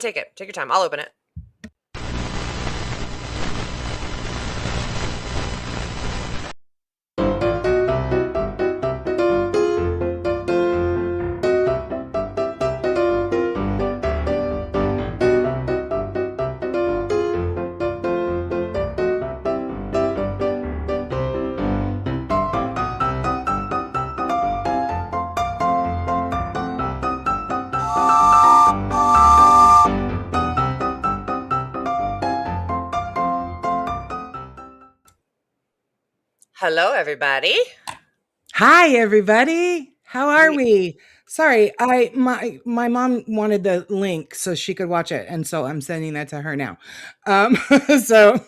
Take it. Take your time. I'll open it. Hello, everybody. Hi, everybody. How are we? Sorry, my mom wanted the link so she could watch it, and so I'm sending that to her now. So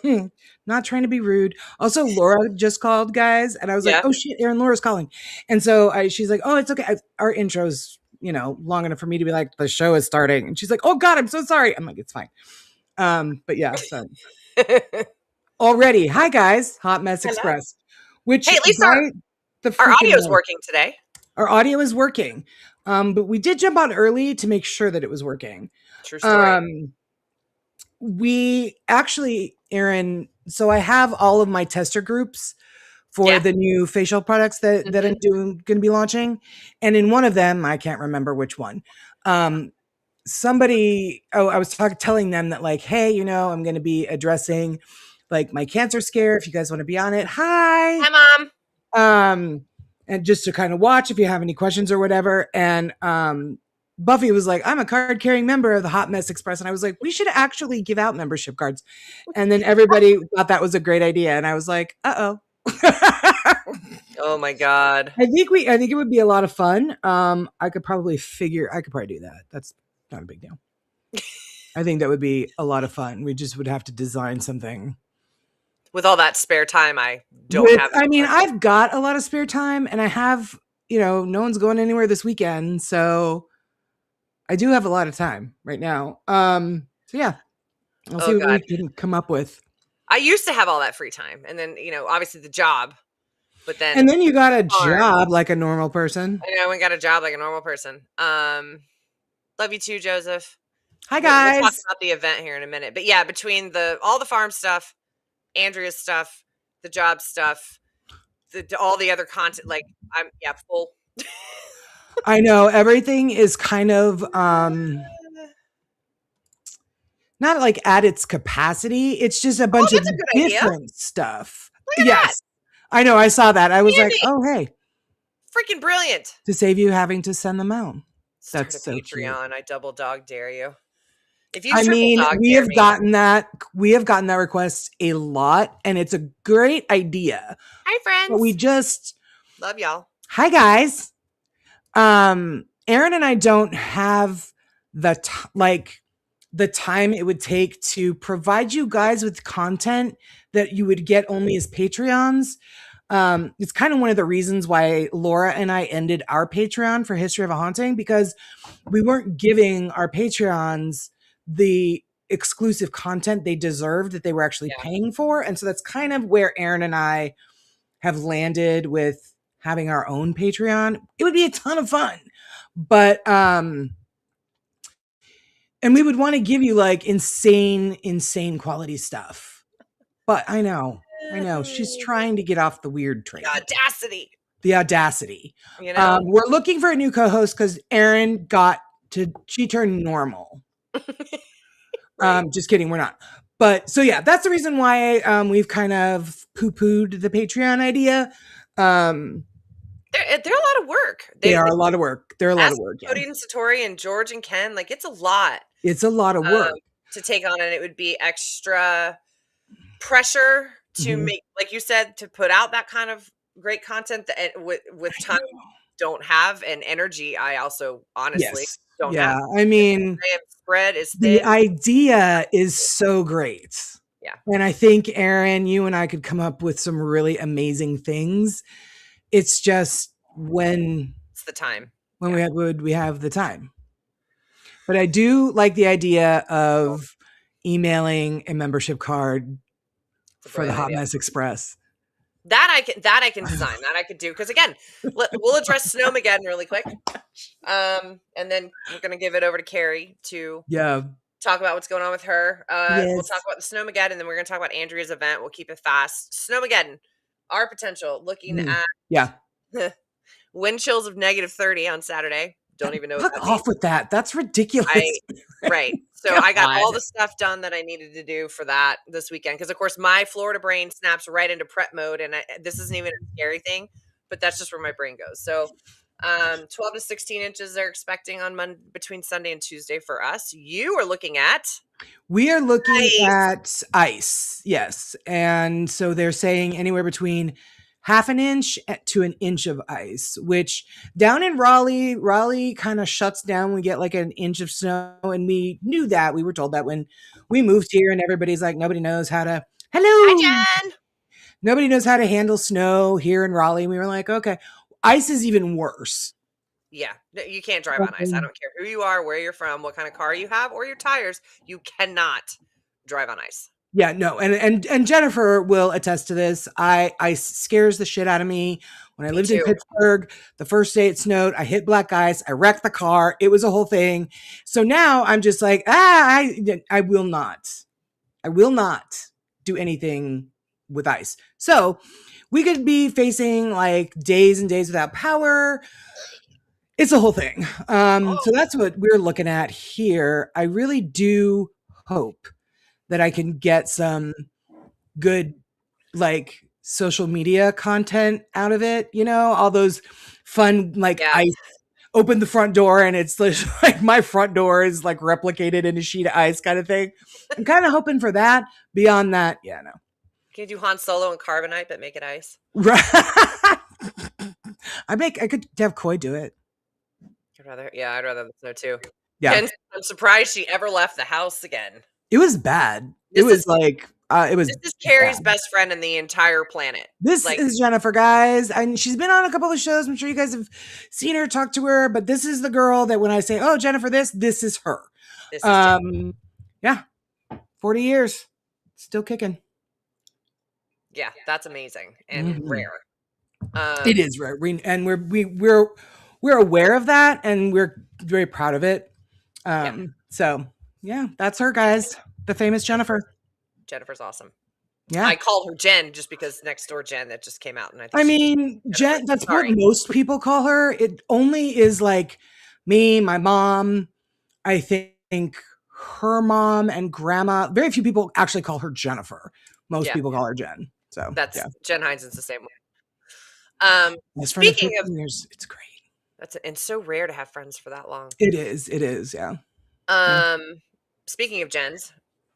not trying to be rude. Also, Laura just called, guys, and I was like, Yeah. "Oh shit, Erin, Laura's calling," and so she's like, "Oh, it's okay. Our intro's long enough for me to be like, the show is starting," and she's like, "Oh God, I'm so sorry." I'm like, "It's fine." But yeah, so already, hi guys, Hot Mess Hello. Express, which Hey, at least by the our freaking audio's way, working today. our audio is working. But we did jump on early to make sure that it was working. True story. We actually, Erin, so I have all of my tester groups for Yeah. the new facial products that I'm going to be launching. And in one of them, I can't remember which one. I was telling them that like, hey, I'm going to be addressing like my cancer scare. If you guys want to be on it, hi. Hi, Mom. And just to kind of watch if you have any questions or whatever. And Buffy was like, I'm a card carrying member of the Hot Mess Express. And I was like, we should actually give out membership cards. And then everybody thought that was a great idea. And I was like, uh-oh. Oh my God. I think it would be a lot of fun. I could probably do that. That's not a big deal. I think that would be a lot of fun. We just would have to design something. With all that spare time, I don't have. I mean, I've got a lot of spare time and I have, no one's going anywhere this weekend. So I do have a lot of time right now. So yeah, I'll see what we can come up with. I used to have all that free time, and then obviously the job, but then you got a job like a normal person. I know, I got a job like a normal person. Love you too, Joseph. Hi guys. We'll talk about the event here in a minute, but yeah, between all the farm stuff, Andrea's stuff, the job stuff, all the other content, like I'm full. I know everything is kind of not like at its capacity. It's just a bunch of different stuff. Yes. That. I know. I saw that. I was like, oh, hey. Freaking brilliant. To save you having to send them out. That's so Patreon. Cute. I double dog dare you. If you we have gotten that request a lot, and it's a great idea. Hi, friends. But we just love y'all. Hi, guys. Erin and I don't have the time it would take to provide you guys with content that you would get only as Patreons. It's kind of one of the reasons why Laura and I ended our Patreon for History of a Haunting, because we weren't giving our Patreons the exclusive content they deserved that they were actually paying for. And so that's kind of where Erin and I have landed with having our own Patreon. It would be a ton of fun, but, and we would want to give you like insane quality stuff. But I know she's trying to get off the weird train. The audacity. We're looking for a new co-host because Erin she turned normal. Right. Just kidding. We're not. But so yeah, that's the reason why we've kind of poo-pooed the Patreon idea. They're a lot of work. They are a lot of work. They're a lot of work. Cody and Satori and George and Ken, like it's a lot. It's a lot of work to take on, and it would be extra pressure to make, like you said, to put out that kind of great content that with time don't have, and energy I also honestly don't have. I mean, spread is thin. The idea is so great. Yeah. And I think, Erin, you and I could come up with some really amazing things. It's just when it's the time. When we have the time. But I do like the idea of emailing a membership card for the Hot Mess Express. That I can design. That I could do, because again, we'll address Snowmageddon really quick, and then we're gonna give it over to Carrie to talk about what's going on with her. We'll talk Yes. about the Snowmageddon, and then we're going to talk about Andrea's event. We'll keep it fast. Snowmageddon, our potential, looking Yeah. at wind chills of -30 on Saturday. Don't even know what Fuck that means. off with that. That's ridiculous. I right. So I got all God. the stuff done that I needed to do for that this weekend because, of course, my Florida brain snaps right into prep mode, and this isn't even a scary thing, but that's just where my brain goes. So, 12 to 16 inches they're expecting on between Sunday and Tuesday for us. You are looking at We are looking ice. at ice. Yes. And so they're saying anywhere between half an inch to an inch of ice, which down in Raleigh kind of shuts down. We get like an inch of snow. And we knew that. We were told that when we moved here, and everybody's like, nobody knows how to, Hi, hello. Jen. Nobody knows how to handle snow here in Raleigh. And we were like, okay, ice is even worse. Yeah, you can't drive on ice. I don't care who you are, where you're from, what kind of car you have, or your tires. You cannot drive on ice. Yeah, no, and Jennifer will attest to this. Ice scares the shit out of me. When I Me lived in too. Pittsburgh, the first day it snowed, I hit black ice. I wrecked the car. It was a whole thing. So now I'm just like, I will not. I will not do anything with ice. So we could be facing like days and days without power. It's a whole thing. So that's what we're looking at here. I really do hope that I can get some good like social media content out of it, all those fun like Yeah. ice open the front door and it's like my front door is like replicated in a sheet of ice kind of thing. I'm kind of hoping for that. Beyond that, yeah, no. Can you do Han Solo and carbonite but make it ice? Right. I could have Coy do it. I'd rather the snow too. Yeah. Ken, I'm surprised she ever left the house again. It was bad. This This is Carrie's bad. best friend in the entire planet. This is Jennifer, guys. And she's been on a couple of shows. I'm sure you guys have seen her, talked to her, but this is the girl that when I say, oh, Jennifer, this is her. This is yeah. 40 years. Still kicking. Yeah, that's amazing and rare. It is rare. And we're aware of that and we're very proud of it. So yeah, that's her, guys. The famous Jennifer. Jennifer's awesome. Yeah. I call her Jen just because next door Jen that just came out. And I mean, Jen, that's what most people call her. It only is like me, my mom, I think her mom and grandma. Very few people actually call her Jennifer. Most people call her Jen. So that's Jen Hines is the same way. Speaking of years, it's great. And so rare to have friends for that long. It is, yeah. Speaking of Jens,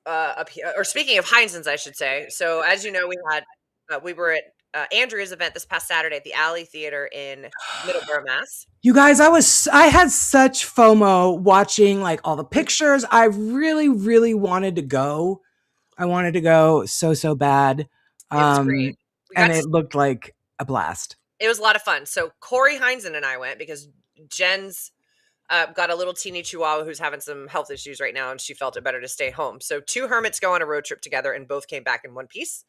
up here, or speaking of Heinsens, I should say. So as you know, we were at Andrea's event this past Saturday at the Alley Theater in Middleborough, Mass. You guys, I had such FOMO watching like all the pictures. I really, really wanted to go. I wanted to go so bad. It was great. And it looked like a blast. It was a lot of fun. So Corey Heinzen and I went because Jen's got a little teeny chihuahua who's having some health issues right now, and she felt it better to stay home. So two hermits go on a road trip together, and both came back in one piece.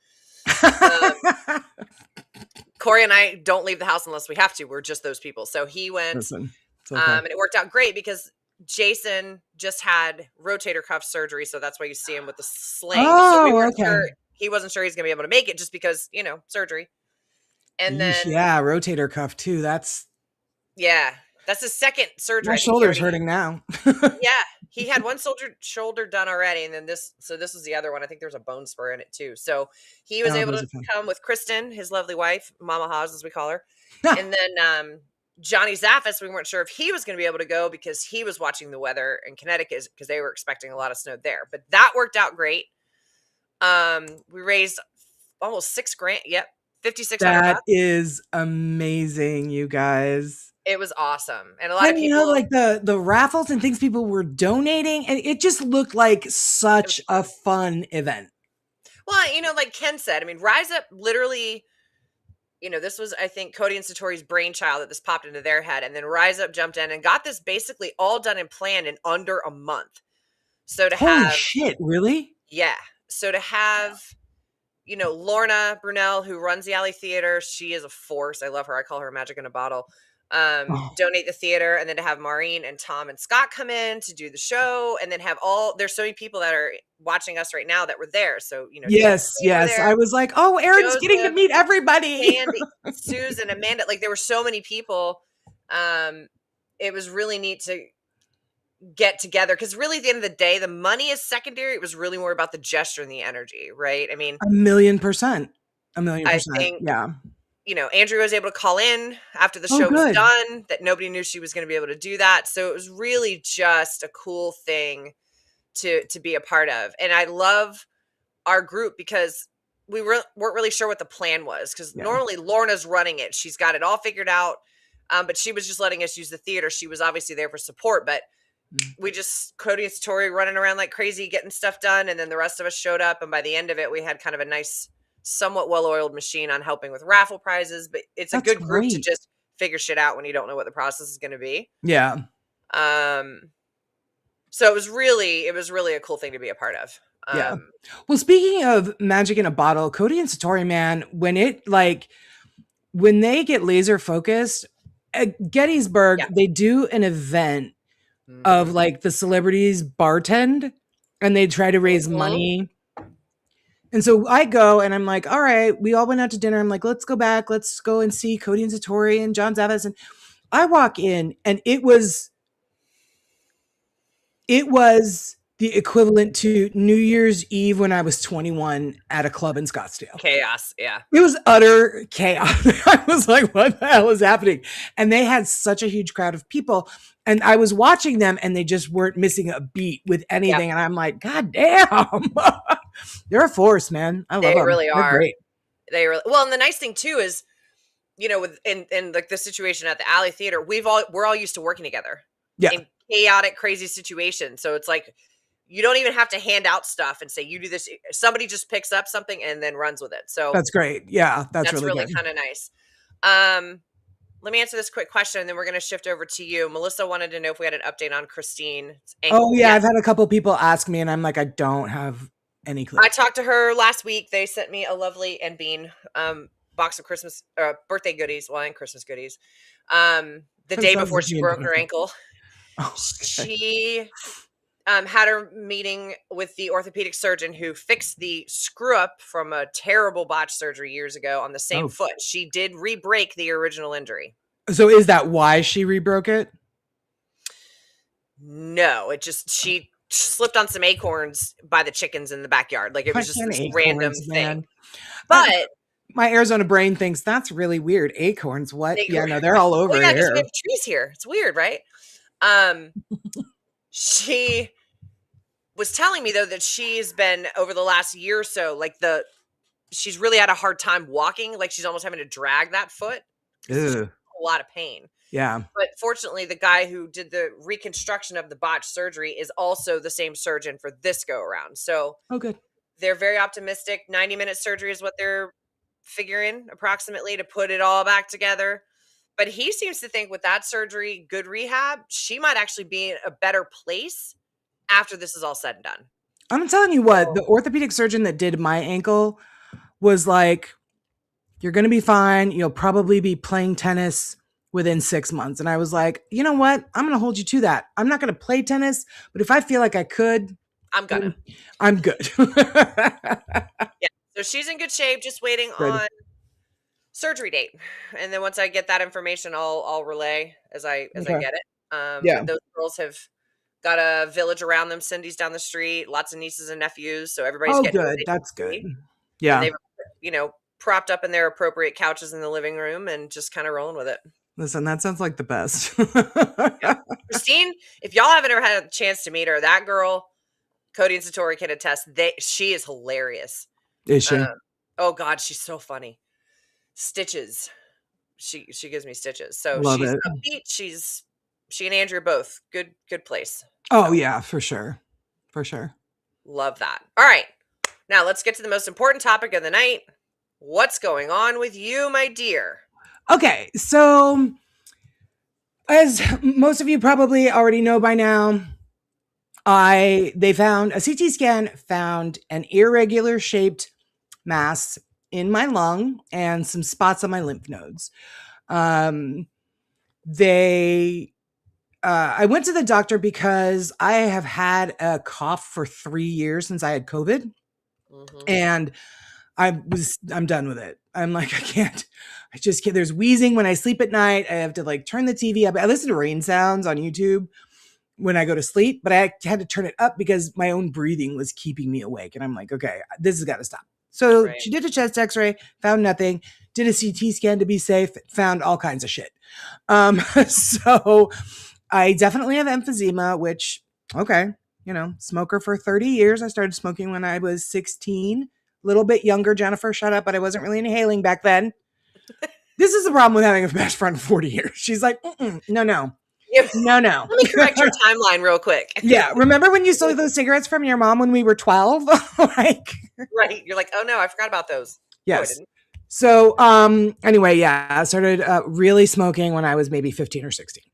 Corey and I don't leave the house unless we have to. We're just those people. So he went, okay. And it worked out great because Jason just had rotator cuff surgery, so that's why you see him with the sling. Oh, so he wasn't sure he's going to be able to make it just because, surgery. And then rotator cuff too. That's his second surgery. My shoulder's hurting now. Yeah, he had one shoulder done already, and then this was the other one. I think there's a bone spur in it too. So he was able to come with Kristen, his lovely wife, Mama Haas as we call her, and then Johnny Zaffis. We weren't sure if he was going to be able to go because he was watching the weather in Connecticut because they were expecting a lot of snow there. But that worked out great. We raised almost $6,000. Yep. $5,600. That is amazing, you guys. It was awesome. And a lot of people like the raffles and things people were donating, and it just looked like such a fun event. Well, like Ken said, I mean, Rise Up literally, this was, I think, Cody and Satori's brainchild that this popped into their head. And then Rise Up jumped in and got this basically all done and planned in under a month. So to Holy shit, really? Yeah. So to have Lorna Brunel, who runs the Alley Theater, she is a force. I love her. I call her magic in a bottle. Oh, donate the theater, and then to have Maureen and Tom and Scott come in to do the show, and then have there's so many people that are watching us right now that were there. So, Jen and yes, Jane were yes. there, I was like, oh, Erin's getting to Joseph, meet everybody. Candy, Susan, Amanda. Like, there were so many people. It was really neat to get together, because really at the end of the day, the money is secondary. It was really more about the gesture and the energy, right? I mean, 1,000,000%. A million I percent. think, Yeah. Andrea was able to call in after the Oh, show was good. done, that nobody knew she was going to be able to do that. So it was really just a cool thing to be a part of. And I love our group, because weren't really sure what the plan was, because Yeah. normally Lorna's running it. She's got it all figured out. But she was just letting us use the theater. She was obviously there for support, but we just, Cody and Satori running around like crazy, getting stuff done. And then the rest of us showed up. And by the end of it, we had kind of a nice, somewhat well-oiled machine on helping with raffle prizes. But it's a That's good group to great. just figure shit out when you don't know what the process is going to be. Yeah. So it was really a cool thing to be a part of. Yeah. Well, speaking of magic in a bottle, Cody and Satori, man, when they get laser focused at Gettysburg, they do an event of like the celebrities bartend, and they try to raise money. And so I go and I'm like, all right, we all went out to dinner. I'm like, let's go back. Let's go and see Cody and Satori and John Zavas. And I walk in, and it was the equivalent to New Year's Eve when I was 21 at a club in Scottsdale. Chaos. Yeah. It was utter chaos. I was like, what the hell is happening? And they had such a huge crowd of people. And I was watching them, and they just weren't missing a beat with anything. And I'm like, God damn. They're a force, man. I love them. They really are. They're great. Well, and the nice thing too is, with in like the situation at the Alley Theater, we're all used to working together. Yeah. In chaotic, crazy situations. So it's like, you don't even have to hand out stuff and say, you do this. Somebody just picks up something and then runs with it. So that's great. Yeah, that's really kind of nice. Let me answer this quick question, and then we're going to shift over to you. Melissa wanted to know if we had an update on Christine. Oh, yeah. I've had a couple people ask me, and I'm like, I don't have any clue. I talked to her last week. They sent me a lovely and bean box of Christmas birthday goodies, and Christmas goodies. The day before she broke her ankle. Oh, okay. She had her meeting with the orthopedic surgeon who fixed the screw up from a terrible botch surgery years ago on the same foot. She did re-break the original injury. So is that why she re-broke it? No, she slipped on some acorns by the chickens in the backyard. Like, it was just this random thing. But my Arizona brain thinks that's really weird. Acorns, what? Yeah, no, they're all over here. We have trees here. It's weird, right? She was telling me though that she's been, over the last year or so, like she's really had a hard time walking. Like, she's almost having to drag that foot. A lot of pain. Yeah. But fortunately, the guy who did the reconstruction of the botched surgery is also the same surgeon for this go around. So good. They're very optimistic. 90-minute surgery is what they're figuring approximately to put it all back together. But he seems to think with that surgery, good rehab, she might actually be in a better place after this is all said and done. I'm telling you what, the orthopedic surgeon that did my ankle was like, you're going to be fine. You'll probably be playing tennis within 6 months. And I was like, you know what? I'm going to hold you to that. I'm not going to play tennis, but if I feel like I could, I'm good. Yeah. So she's in good shape, just waiting on surgery date. And then once I get that information, I'll relay as I get it. Those girls have got a village around them. Cindy's down the street, lots of nieces and nephews. So everybody's getting good. That's good. Yeah. And they've, propped up in their appropriate couches in the living room and just kind of rolling with it. Listen, that sounds like the best. Christine, if y'all haven't ever had a chance to meet her, that girl, Cody and Satori can attest, she is hilarious. Is she? Oh God, she's so funny. Stitches. She gives me stitches. So Love she's it. upbeat. She and Andrew both good place. Oh yeah, for sure. For sure. Love that. All right. Now let's get to the most important topic of the night. What's going on with you, my dear? Okay, so as most of you probably already know by now, they found a CT scan found an irregular shaped mass in my lung and some spots on my lymph nodes. they I went to the doctor because I have had a cough for 3 years since I had COVID, and I'm done with it. I'm like, I just can't. There's wheezing when I sleep at night. I have to like turn the TV up. I listen to rain sounds on YouTube when I go to sleep, but I had to turn it up because my own breathing was keeping me awake. And I'm like, okay, this has got to stop. So she did a chest x-ray, found nothing, did a CT scan to be safe, found all kinds of shit. So I definitely have emphysema, which, okay, smoker for 30 years. I started smoking when I was 16, a little bit younger. Jennifer, shut up, but I wasn't really inhaling back then. This is the problem with having a best friend 40 years. She's like, no. No. Let me correct your timeline real quick. Yeah. Remember when you stole those cigarettes from your mom when we were 12? Right. You're like, oh no, I forgot about those. Yes. So, anyway, yeah, I started really smoking when I was maybe 15 or 16.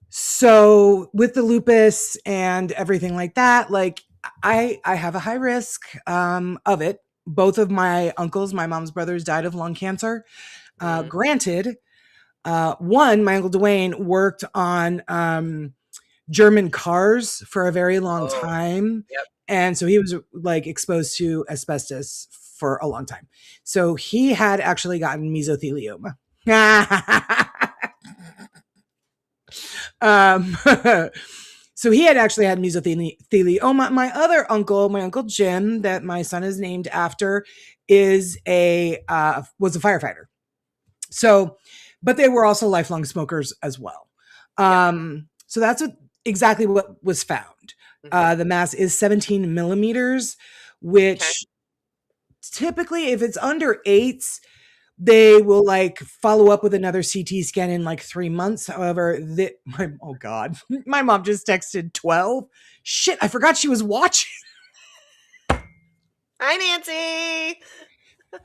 So with the lupus and everything like that, like I have a high risk, of it. Both of my uncles, my mom's brothers, died of lung cancer. Granted, one, my uncle Dwayne worked on, German cars for a very long time. Yep. And so he was like exposed to asbestos for a long time. So he had actually gotten mesothelioma. So he had actually had mesothelioma. My other uncle, my uncle Jim, that my son is named after, was a firefighter. So, but they were also lifelong smokers as well. So that's exactly what was found. The mass is 17 millimeters, which typically, if it's under 8, they will like follow up with another CT scan in like 3 months. However, oh God, my mom just texted 12. Shit, I forgot she was watching. Hi, Nancy.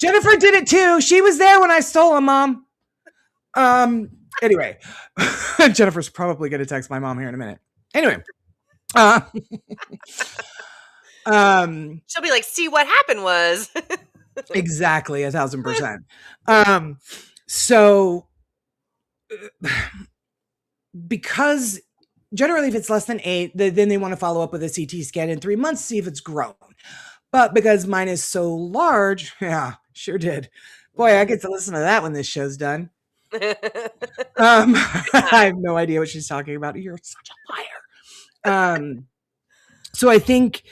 Jennifer did it too. She was there when I stole them, Mom. Anyway, Jennifer's probably going to text my mom here in a minute. Anyway, she'll be like, see, what happened was exactly 1,000%. So because generally if it's less than 8, then they want to follow up with a CT scan in 3 months, see if it's grown. But because mine is so large, yeah, sure did. Boy, I get to listen to that when this show's done. I have no idea what she's talking about. You're such a liar. So I think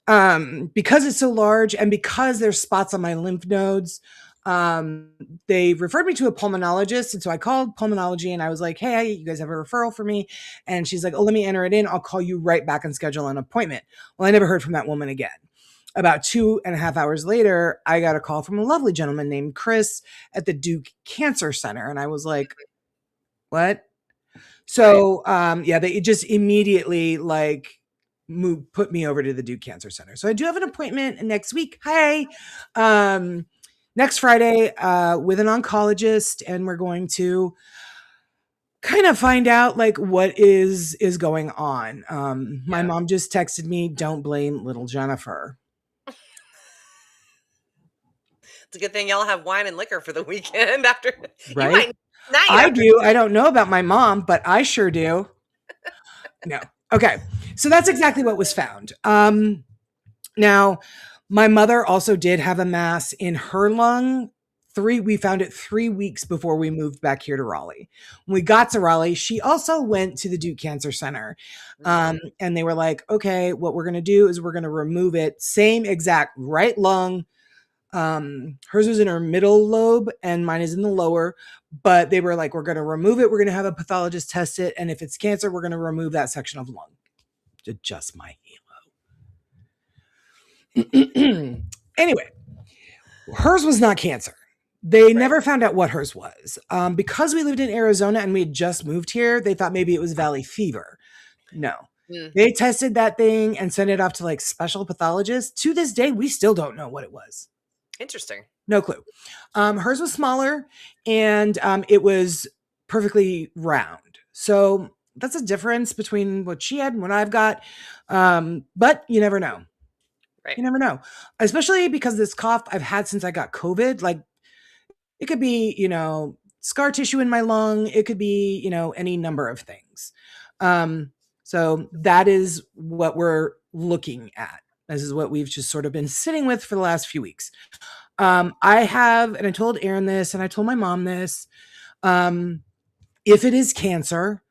because it's so large and because there's spots on my lymph nodes, they referred me to a pulmonologist. And so I called pulmonology and I was like, hey, you guys have a referral for me? And she's like, oh, let me enter it in. I'll call you right back and schedule an appointment. Well, I never heard from that woman again. About 2.5 hours later, I got a call from a lovely gentleman named Chris at the Duke Cancer Center. And I was like, what? So, yeah, they just immediately like put me over to the Duke Cancer Center. So I do have an appointment next week. Hi. Next Friday, with an oncologist, and we're going to kind of find out like what is going on. My mom just texted me, don't blame little Jennifer. It's a good thing y'all have wine and liquor for the weekend after. Right? I do. I don't know about my mom, but I sure do. No. Okay. So that's exactly what was found. Now, my mother also did have a mass in her lung. We found it 3 weeks before we moved back here to Raleigh. When we got to Raleigh, she also went to the Duke Cancer Center. And they were like, okay, what we're going to do is we're going to remove it. Same exact right lung. Hers was in her middle lobe and mine is in the lower, but they were like, we're going to remove it. We're going to have a pathologist test it. And if it's cancer, we're going to remove that section of lung. Just my halo. Anyway, hers was not cancer. They never found out what hers was. Because we lived in Arizona and we had just moved here, they thought maybe it was valley fever. No. They tested that thing and sent it off to like special pathologists. To this day, we still don't know what it was. Interesting. No clue. Hers was smaller and it was perfectly round. So that's a difference between what she had and what I've got. But you never know. Right. You never know. Especially because this cough I've had since I got COVID. Like it could be, scar tissue in my lung. It could be, you know, any number of things. So that is what we're looking at. This is what we've just sort of been sitting with for the last few weeks. I have, and I told Erin this, and I told my mom this. If it is cancer,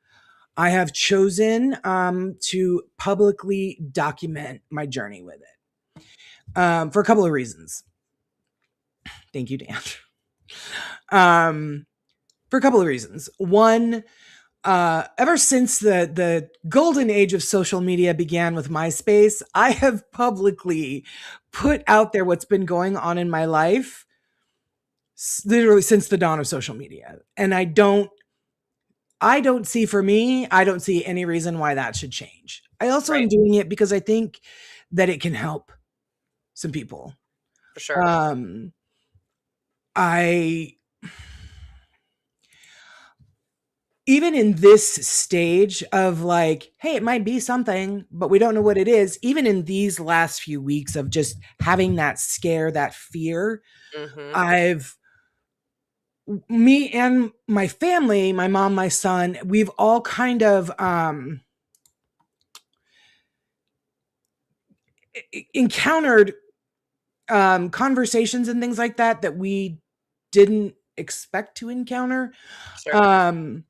I have chosen to publicly document my journey with it for a couple of reasons. Thank you, Dan. For a couple of reasons. One, ever since the golden age of social media began with MySpace, I have publicly put out there what's been going on in my life literally since the dawn of social media. And I don't see, for me, I don't see any reason why that should change. I also am doing it because I think that it can help some people. For sure. Even in this stage of like, hey, it might be something, but we don't know what it is. Even in these last few weeks of just having that scare, that fear, me and my family, my mom, my son, we've all kind of encountered conversations and things like that we didn't expect to encounter. Sure.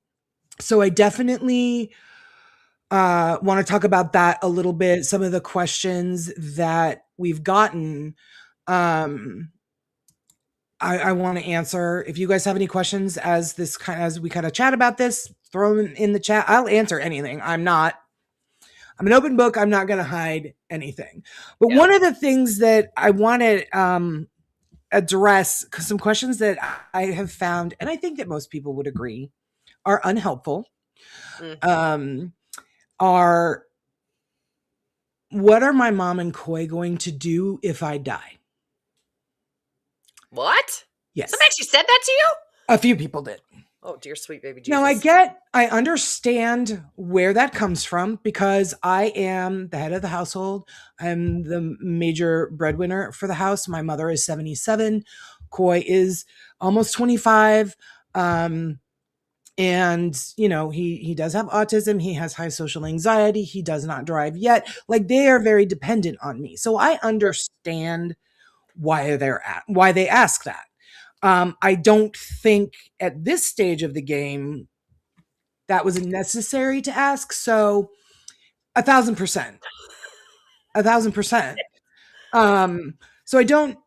So I definitely want to talk about that a little bit. Some of the questions that we've gotten, I want to answer. If you guys have any questions as we kind of chat about this, throw them in the chat. I'll answer anything. I'm an open book. I'm not going to hide anything. But one of the things that I want to address, because some questions that I have found, and I think that most people would agree, are unhelpful, are, what are my mom and Coy going to do if I die? What? Yes. Somebody actually said that to you? A few people did. Oh, dear sweet baby Jesus. Now, I understand where that comes from because I am the head of the household. I'm the major breadwinner for the house. My mother is 77. Coy is almost 25. And, you know, he does have autism. He has high social anxiety. He does not drive yet. Like, they are very dependent on me. So I understand why they ask that. I don't think at this stage of the game that was necessary to ask. So 1,000%. So I don't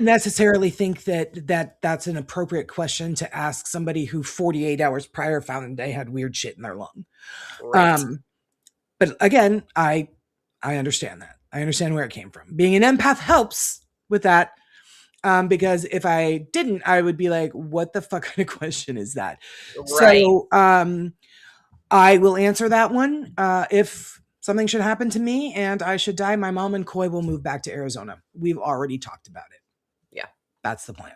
necessarily think that's an appropriate question to ask somebody who 48 hours prior found they had weird shit in their lung. Right. But again, I understand that. I understand where it came from. Being an empath helps with that. Because if I didn't, I would be like, what the fuck kind of question is that? Right. So I will answer that one. If something should happen to me and I should die, my mom and Coy will move back to Arizona. We've already talked about it. Yeah. That's the plan.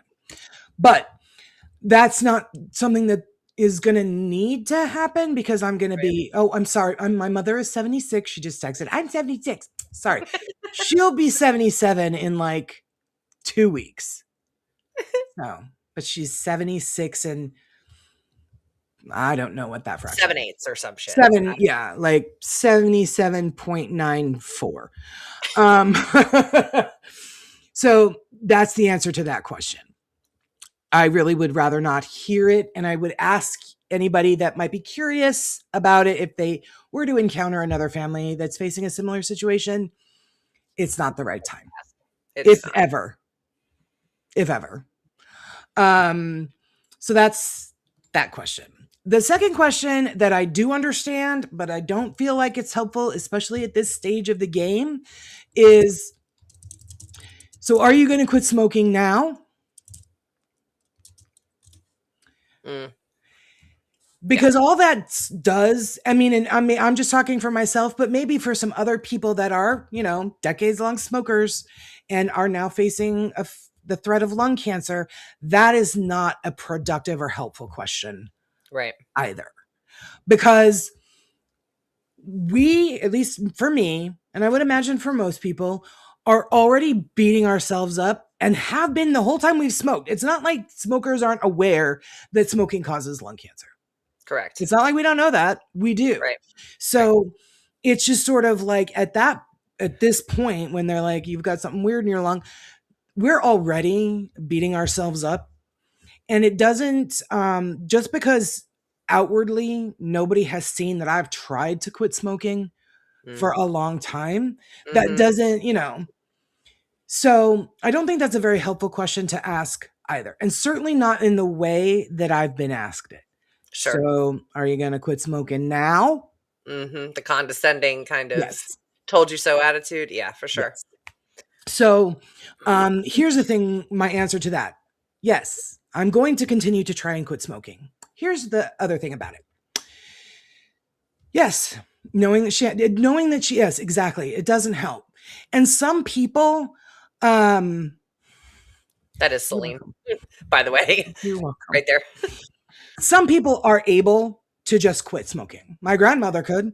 But that's not something that is going to need to happen because I'm going to be, I'm sorry. My mother is 76. She just texted, I'm 76. Sorry. She'll be 77 in like 2 weeks. No, but she's 76 and I don't know what that fraction 7/8 or some shit. Yeah, like 77.94. So that's the answer to that question. I really would rather not hear it. And I would ask anybody that might be curious about it, if they were to encounter another family that's facing a similar situation, it's not the right time. If ever. So that's that question. The second question that I do understand, but I don't feel like it's helpful, especially at this stage of the game, is, so are you going to quit smoking now? Because all that does, I'm just talking for myself, but maybe for some other people that are, decades long smokers and are now facing the threat of lung cancer, that is not a productive or helpful question. Right. Either. Because we, at least for me, and I would imagine for most people, are already beating ourselves up and have been the whole time we've smoked. It's not like smokers aren't aware that smoking causes lung cancer. Correct. It's not like we don't know that. We do. Right. So it's just sort of like at this point when they're like, you've got something weird in your lung, we're already beating ourselves up. And it doesn't, just because outwardly nobody has seen that I've tried to quit smoking for a long time, that doesn't, so I don't think that's a very helpful question to ask either. And certainly not in the way that I've been asked it. Sure. So are you going to quit smoking now? The condescending kind of Yes. told you so attitude. Yeah, for sure. Yes. So here's the thing, my answer to that. Yes, I'm going to continue to try and quit smoking. Here's the other thing about it. Yes, knowing that she, yes, exactly. It doesn't help. And some people, that is Celine, by the way. You're welcome. Right there. Some people are able to just quit smoking. My grandmother could.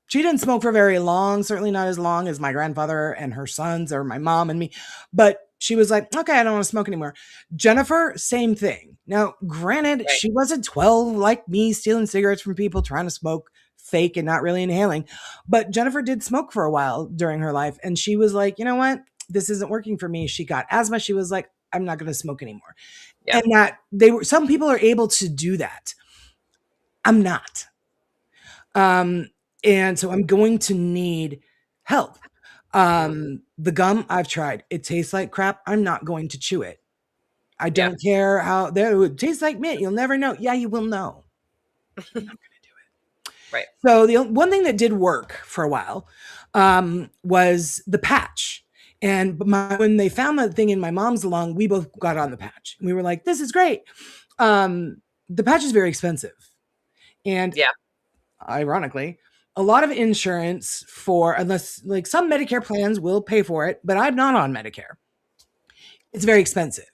She didn't smoke for very long, certainly not as long as my grandfather and her sons or my mom and me. But she was like, okay, I don't want to smoke anymore. Jennifer, same thing. Now, granted, she wasn't 12 like me, stealing cigarettes from people, trying to smoke fake and not really inhaling. But Jennifer did smoke for a while during her life. And she was like, you know what? This isn't working for me. She got asthma. She was like, I'm not going to smoke anymore. Yeah. And that some people are able to do that. I'm not. And so I'm going to need help. The gum I've tried, it tastes like crap. I'm not going to chew it. I don't care how it tastes like mint. You'll never know. Yeah, you will know. I'm not going to do it. Right. So the one thing that did work for a while was the patch. And when they found that thing in my mom's lung, we both got on the patch. We were like, this is great. The patch is very expensive. And ironically, a lot of insurance unless like some Medicare plans will pay for it, but I'm not on Medicare. It's very expensive.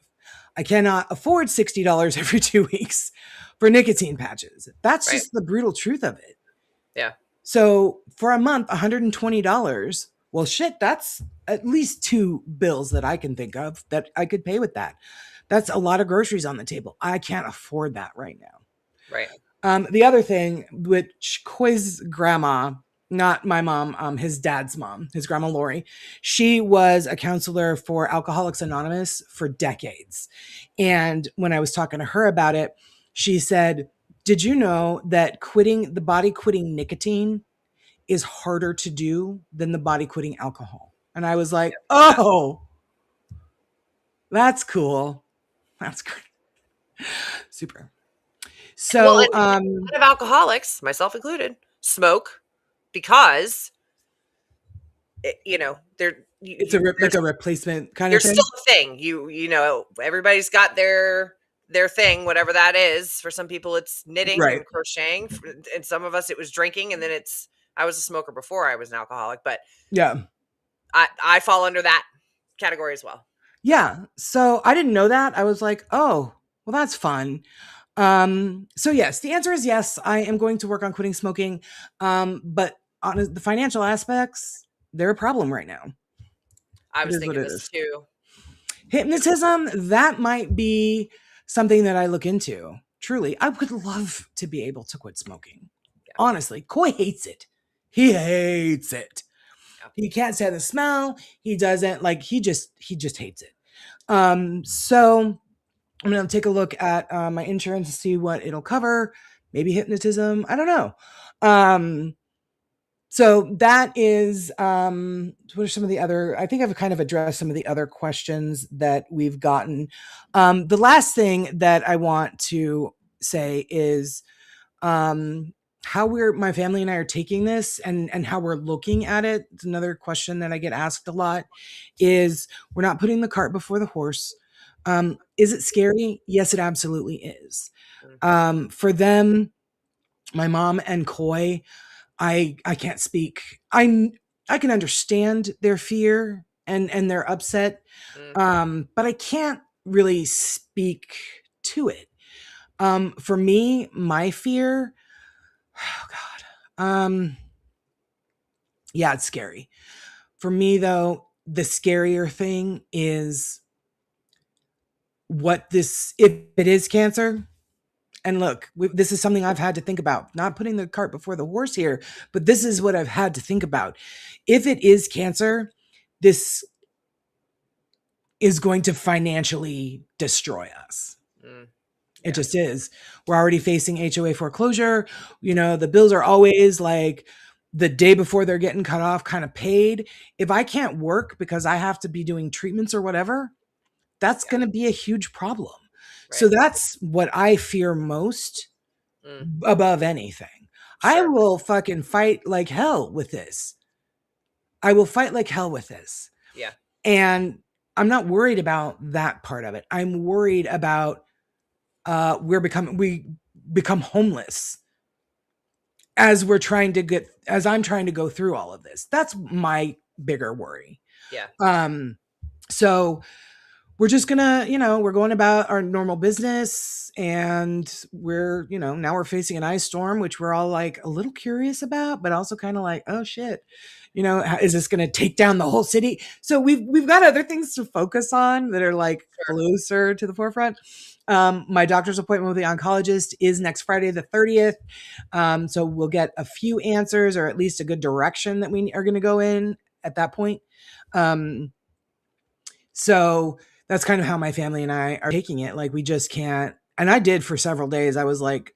I cannot afford $60 every 2 weeks for nicotine patches. That's just the brutal truth of it. Yeah. So for a month, $120. Well, shit, that's at least 2 bills that I can think of that I could pay with that. That's a lot of groceries on the table. I can't afford that right now. Right. The other thing, which Koi's grandma, not my mom, his dad's mom, his grandma Lori, she was a counselor for Alcoholics Anonymous for decades. And when I was talking to her about it, she said, did you know that quitting nicotine is harder to do than the body quitting alcohol? And I was like, oh, that's cool. That's great. Super. So, a lot of alcoholics, myself included, smoke because, it's like a replacement kind of thing. There's still a thing. You everybody's got their thing, whatever that is. For some people, it's knitting and crocheting, and some of us it was drinking. And then I was a smoker before I was an alcoholic, but I fall under that category as well. Yeah. So I didn't know that. I was like, oh, well, that's fun. So yes, the answer is yes. I am going to work on quitting smoking. But on the financial aspects, they're a problem right now. I was thinking this too. Hypnotism, that might be something that I look into. Truly, I would love to be able to quit smoking. Yeah. Honestly, Koi hates it. He hates it. Yeah. He can't stand the smell. He doesn't like, he just hates it. So I'm going to take a look at my insurance to see what it'll cover. Maybe hypnotism. I don't know. So that is, what are some of the other, I think I've kind of addressed some of the other questions that we've gotten. The last thing that I want to say is how my family and I are taking this and how we're looking at it. It's another question that I get asked a lot is we're not putting the cart before the horse. Is it scary? Yes, it absolutely is. For them, my mom and Koi, I can't speak. I can understand their fear and their upset, but I can't really speak to it. For me, my fear, oh God, yeah, it's scary. For me though, the scarier thing is what this, if it is cancer. And look, this is something I've had to think about, not putting the cart before the horse here, but this is what I've had to think about. If it is cancer, this is going to financially destroy us. It just is. We're already facing HOA foreclosure. You know, the bills are always like the day before they're getting cut off, kind of paid. If I can't work because I have to be doing treatments or whatever, that's going to be a huge problem. Right. So that's what I fear most above anything. Sure. I will fucking fight like hell with this. I will fight like hell with this. Yeah. And I'm not worried about that part of it. I'm worried about we become homeless as I'm trying to go through all of this. That's my bigger worry. Yeah. So we're just gonna, we're going about our normal business, and we're, now we're facing an ice storm, which we're all like a little curious about, but also kind of like, oh shit, is this going to take down the whole city? So we've got other things to focus on that are like closer to the forefront. My doctor's appointment with the oncologist is next Friday, the 30th. So we'll get a few answers, or at least a good direction that we are going to go in at that point. So that's kind of how my family and I are taking it. Like, we just can't. And I did for several days. I was like,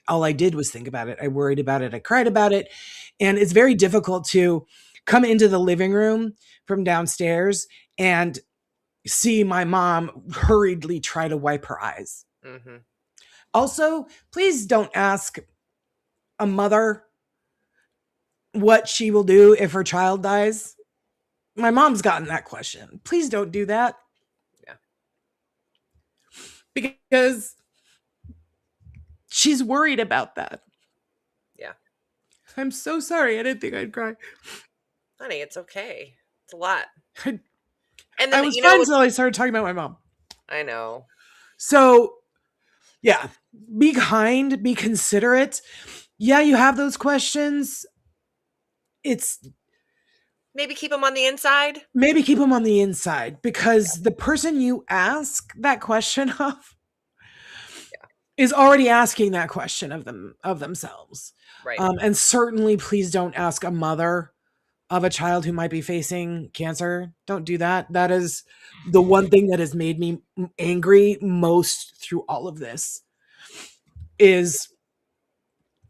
all I did was think about it. I worried about it. I cried about it. And it's very difficult to come into the living room from downstairs and see my mom hurriedly try to wipe her eyes. Mm-hmm. Also, please don't ask a mother what she will do if her child dies. My mom's gotten that question. Please don't do that. Yeah. Because she's worried about that. Yeah. I'm so sorry. I didn't think I'd cry. Honey, it's okay. It's a lot. And then, I was fine until I started talking about my mom. I know. So, yeah, be kind, be considerate. Yeah, you have those questions. Maybe keep them on the inside. Maybe keep them on the inside, because the person you ask that question of is already asking that question of themselves. Right. And certainly, please don't ask a mother of a child who might be facing cancer. Don't do that. That is the one thing that has made me angry most through all of this. Is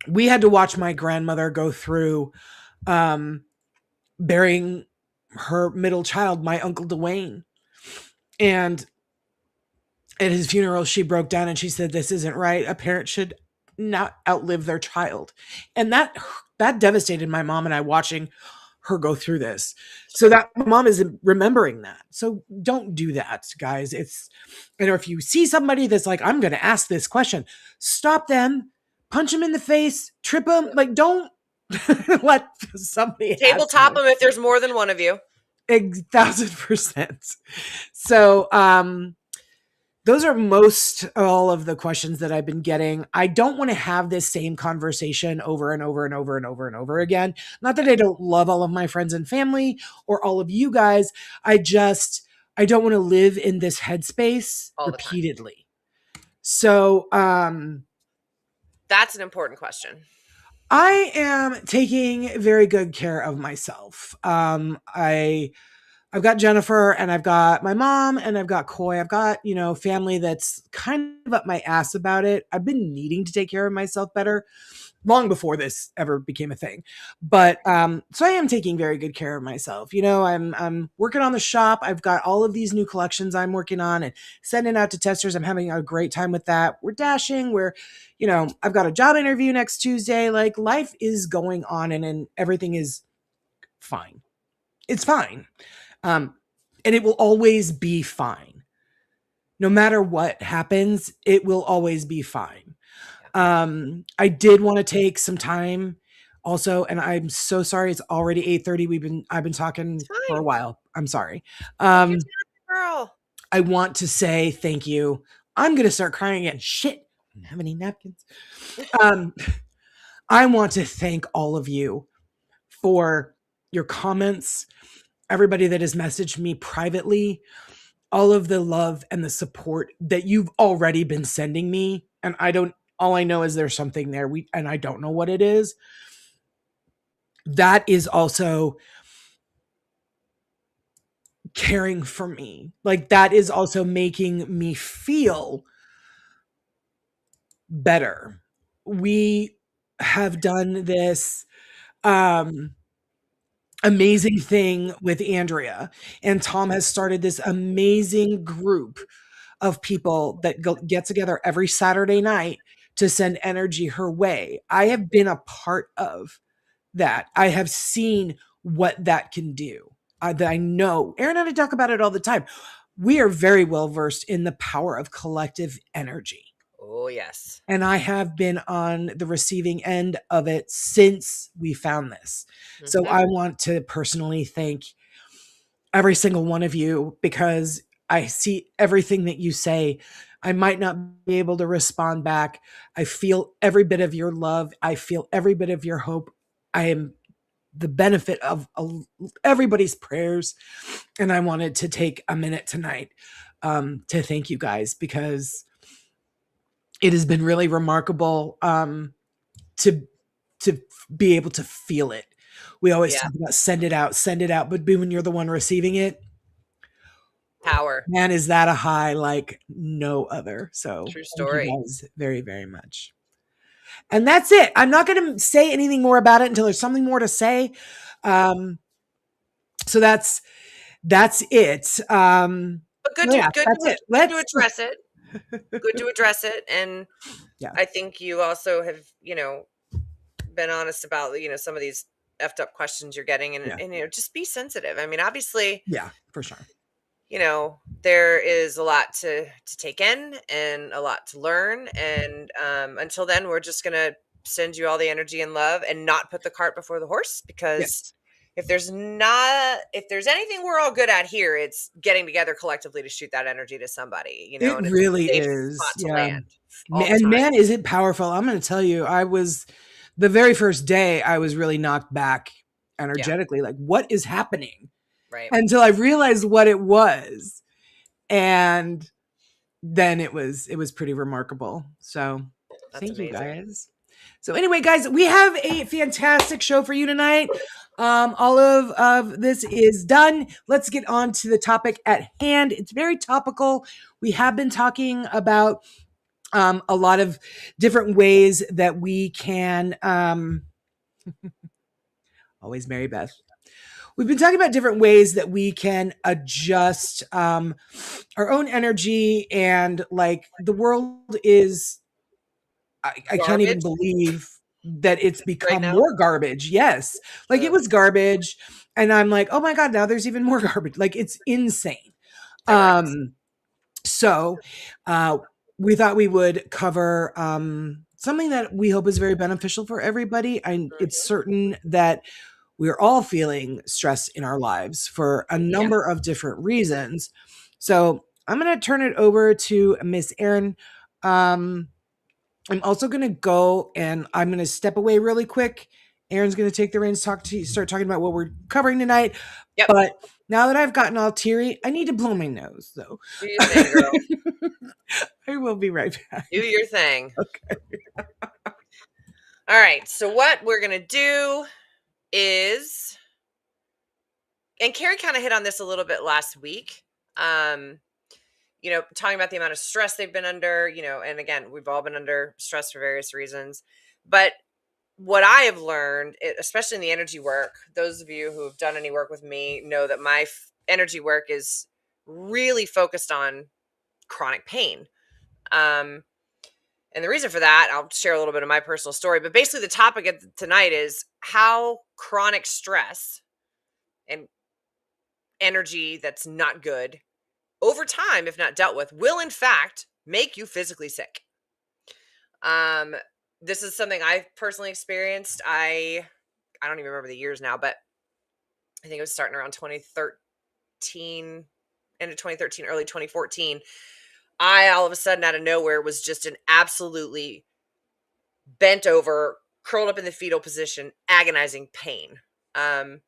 we had to watch my grandmother go through burying her middle child, my Uncle Dwayne. And at his funeral, she broke down and she said, "This isn't right. A parent should not outlive their child." And that devastated my mom and I, watching her go through this. So that my mom is remembering that. So don't do that, guys. If you see somebody that's like, I'm going to ask this question, stop them, punch them in the face, trip them. Like, don't let somebody tabletop them if there's more than one of you. 1,000%. So, those are most all of the questions that I've been getting. I don't want to have this same conversation over and over and over and over and over again. Not that I don't love all of my friends and family or all of you guys. I don't want to live in this headspace all repeatedly. So, that's an important question. I am taking very good care of myself. I've got Jennifer, and I've got my mom, and I've got Coy. I've got, family that's kind of up my ass about it. I've been needing to take care of myself better long before this ever became a thing. But so I am taking very good care of myself. I'm working on the shop. I've got all of these new collections I'm working on and sending out to testers. I'm having a great time with that. We're dashing. I've got a job interview next Tuesday. Like, life is going on, and everything is fine. It's fine. And it will always be fine. No matter what happens, it will always be fine. I did want to take some time also, and I'm so sorry. It's already 8:30. I've been talking for a while. I'm sorry. Girl. I want to say thank you. I'm going to start crying again. Shit. I don't have any napkins. I want to thank all of you for your comments. Everybody that has messaged me privately, all of the love and the support that you've already been sending me. And all I know is there's something there. And I don't know what it is. That is also caring for me. Like, that is also making me feel better. We have done this amazing thing with Andrea, and Tom has started this amazing group of people that get together every Saturday night to send energy her way. I have been a part of that. I have seen what that can do. That I know. Erin and I talk about it all the time. We are very well versed in the power of collective energy. Oh, yes. And I have been on the receiving end of it since we found this. So I want to personally thank every single one of you, because I see everything that you say. I might not be able to respond back. I feel every bit of your love. I feel every bit of your hope. I am the benefit of everybody's prayers. And I wanted to take a minute tonight to thank you guys, because it has been really remarkable to be able to feel it. We always talk about send it out, but when you're the one receiving it, power. Man, is that a high like no other. So True thank you story. guys very, very much. And that's it. I'm not going to say anything more about it until there's something more to say. So that's it. But good to address it. Good to address it. And yeah. I think you also have, been honest about, some of these effed up questions you're getting, and just be sensitive. I mean, obviously, yeah, for sure. There is a lot to take in and a lot to learn. And until then, we're just going to send you all the energy and love and not put the cart before the horse, because if there's anything we're all good at here, it's getting together collectively to shoot that energy to somebody, It and really it's a safe is. spot to Yeah. land. And man, is it powerful. I'm going to tell you, the very first day I was really knocked back energetically. Like, what is happening? Right. Until I realized what it was. And then it was pretty remarkable. So thank you guys. So anyway, guys, we have a fantastic show for you tonight. All of this is done. Let's get on to the topic at hand. It's very topical. We have been talking about a lot of different ways that we can always Mary Beth. We've been talking about different ways that we can adjust our own energy, and like the world is, I can't even believe that it's become more garbage. Yes. Like it was garbage. And I'm like, oh my God, now there's even more garbage. Like it's insane. So we thought we would cover something that we hope is very beneficial for everybody. It's certain that we're all feeling stress in our lives for a number of different reasons. So I'm going to turn it over to Miss Erin. I'm also going to go and I'm going to step away really quick. Erin's going to take the reins, start talking about what we're covering tonight. Yep. But now that I've gotten all teary, I need to blow my nose, though. Do your thing, girl. I will be right back. Do your thing. Okay. All right. So what we're going to do is, and Carrie kind of hit on this a little bit last week, talking about the amount of stress they've been under, and again, we've all been under stress for various reasons. But what I have learned, especially in the energy work, those of you who have done any work with me know that my energy work is really focused on chronic pain. And the reason for that, I'll share a little bit of my personal story, but basically the topic of tonight is how chronic stress and energy that's not good over time, if not dealt with, will in fact make you physically sick. This is something I've personally experienced. I don't even remember the years now, but I think it was starting around 2013, end of 2013, early 2014. I all of a sudden out of nowhere was just an absolutely bent over, curled up in the fetal position, agonizing pain. Went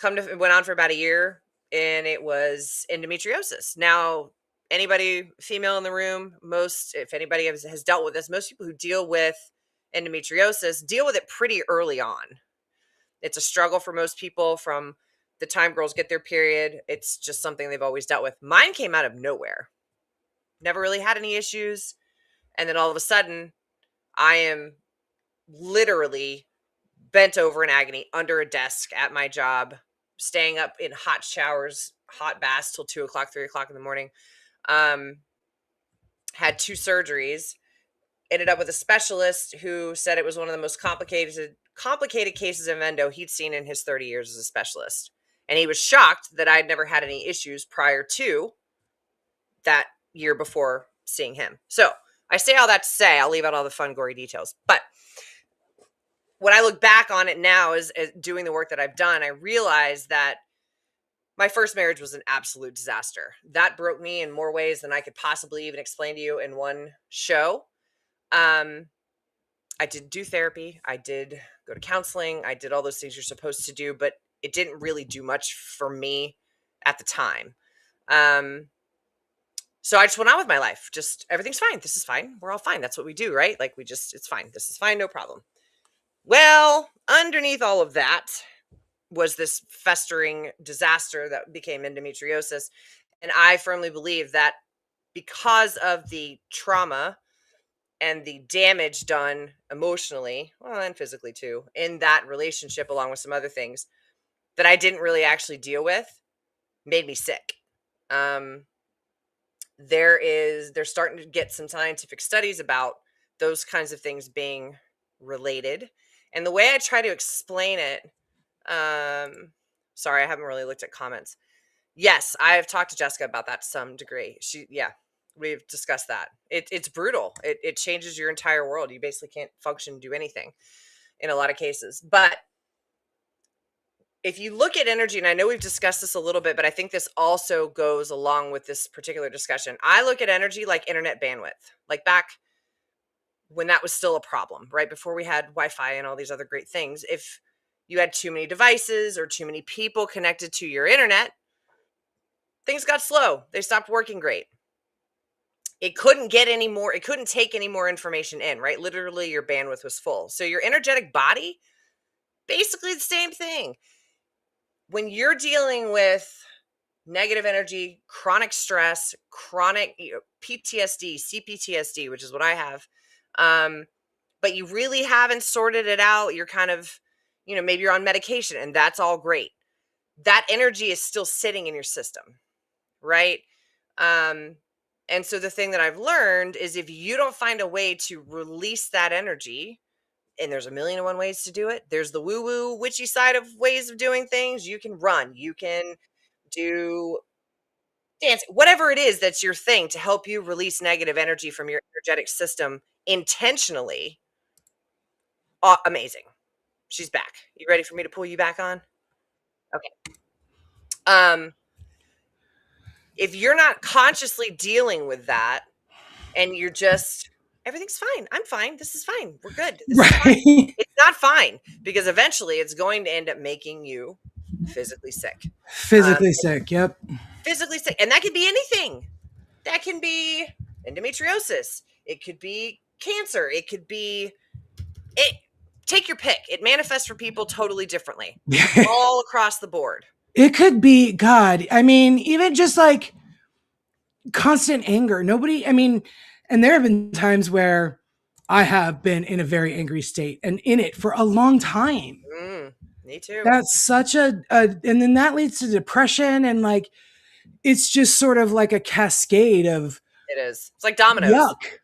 on for about a year. and it was endometriosis. Now, anybody female in the room, if anybody has dealt with this, most people who deal with endometriosis deal with it pretty early on. It's a struggle for most people from the time girls get their period. It's just something they've always dealt with. Mine came out of nowhere. Never really had any issues. And then all of a sudden, I am literally bent over in agony under a desk at my job, staying up in hot showers, hot baths till 2 o'clock, 3 o'clock in the morning. Had 2 surgeries, ended up with a specialist who said it was one of the most complicated cases of endo he'd seen in his 30 years as a specialist. And he was shocked that I'd never had any issues prior to that year before seeing him. So I say all that to say, I'll leave out all the fun, gory details. But when I look back on it now as doing the work that I've done, I realize that my first marriage was an absolute disaster. That broke me in more ways than I could possibly even explain to you in one show. I did do therapy. I did go to counseling. I did all those things you're supposed to do, but it didn't really do much for me at the time. So I just went on with my life. Just everything's fine. This is fine. We're all fine. That's what we do, right? Like it's fine. This is fine. No problem. Well, underneath all of that was this festering disaster that became endometriosis. And I firmly believe that because of the trauma and the damage done emotionally, well, and physically too, in that relationship, along with some other things that I didn't really actually deal with, made me sick. They're starting to get some scientific studies about those kinds of things being related. And the way I try to explain it, sorry, I haven't really looked at comments. Yes, I've talked to Jessica about that to some degree. We've discussed that. It's brutal. It changes your entire world. You basically can't function, do anything in a lot of cases. But if you look at energy, and I know we've discussed this a little bit, but I think this also goes along with this particular discussion. I look at energy like internet bandwidth, like back when that was still a problem, right? Before we had Wi-Fi and all these other great things. If you had too many devices or too many people connected to your internet, things got slow. They stopped working great. It couldn't take any more information in, right? Literally your bandwidth was full. So your energetic body, basically the same thing. When you're dealing with negative energy, chronic stress, chronic PTSD, CPTSD, which is what I have, but you really haven't sorted it out, you're kind of, maybe you're on medication, and that's all great. That energy is still sitting in your system, right? And so the thing that I've learned is if you don't find a way to release that energy, and there's a million and one ways to do it. There's the woo-woo witchy side of ways of doing things. You can run, you can do dance, whatever it is that's your thing to help you release negative energy from your energetic system intentionally. Amazing. She's back. You ready for me to pull you back on? Okay. If you're not consciously dealing with that and you're just, everything's fine. I'm fine. This is fine. We're good. This is fine. It's not fine because eventually it's going to end up making you physically sick. Sick. Yep. Physically sick. And that could be anything. That can be endometriosis. It could be cancer. It could be take your pick. It manifests for people totally differently all across the board. It could be, God, I mean, even just like constant anger. And there have been times where I have been in a very angry state and in it for a long time. Me too. That's such and then that leads to depression, and like, it's just sort of like a cascade of. It is. It's like dominoes. Yuck.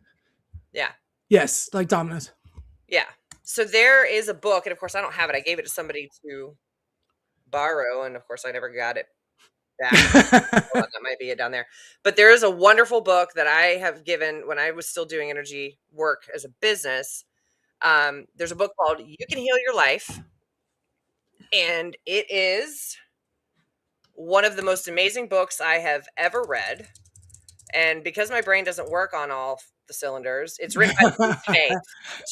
Yeah. Yes, like dominoes. Yeah. So there is a book, and of course I don't have it. I gave it to somebody to borrow, and of course I never got it back. That might be it down there. But there is a wonderful book that I have given when I was still doing energy work as a business. There's a book called You Can Heal Your Life, and it is one of the most amazing books I have ever read. And because my brain doesn't work on all the cylinders, it's written by Louise Hay.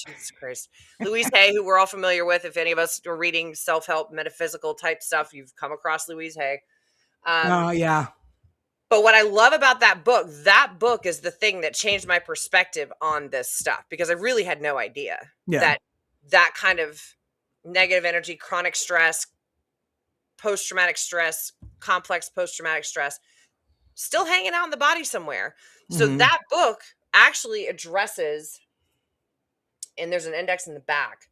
Jesus Christ. Louise Hay, who we're all familiar with. If any of us are reading self-help, metaphysical type stuff, you've come across Louise Hay. Oh, yeah. But what I love about that book is the thing that changed my perspective on this stuff, because I really had no idea Yeah. that kind of negative energy, chronic stress, post-traumatic stress, complex post-traumatic stress, still hanging out in the body somewhere. So Mhm. that book actually addresses, and there's an index in the back,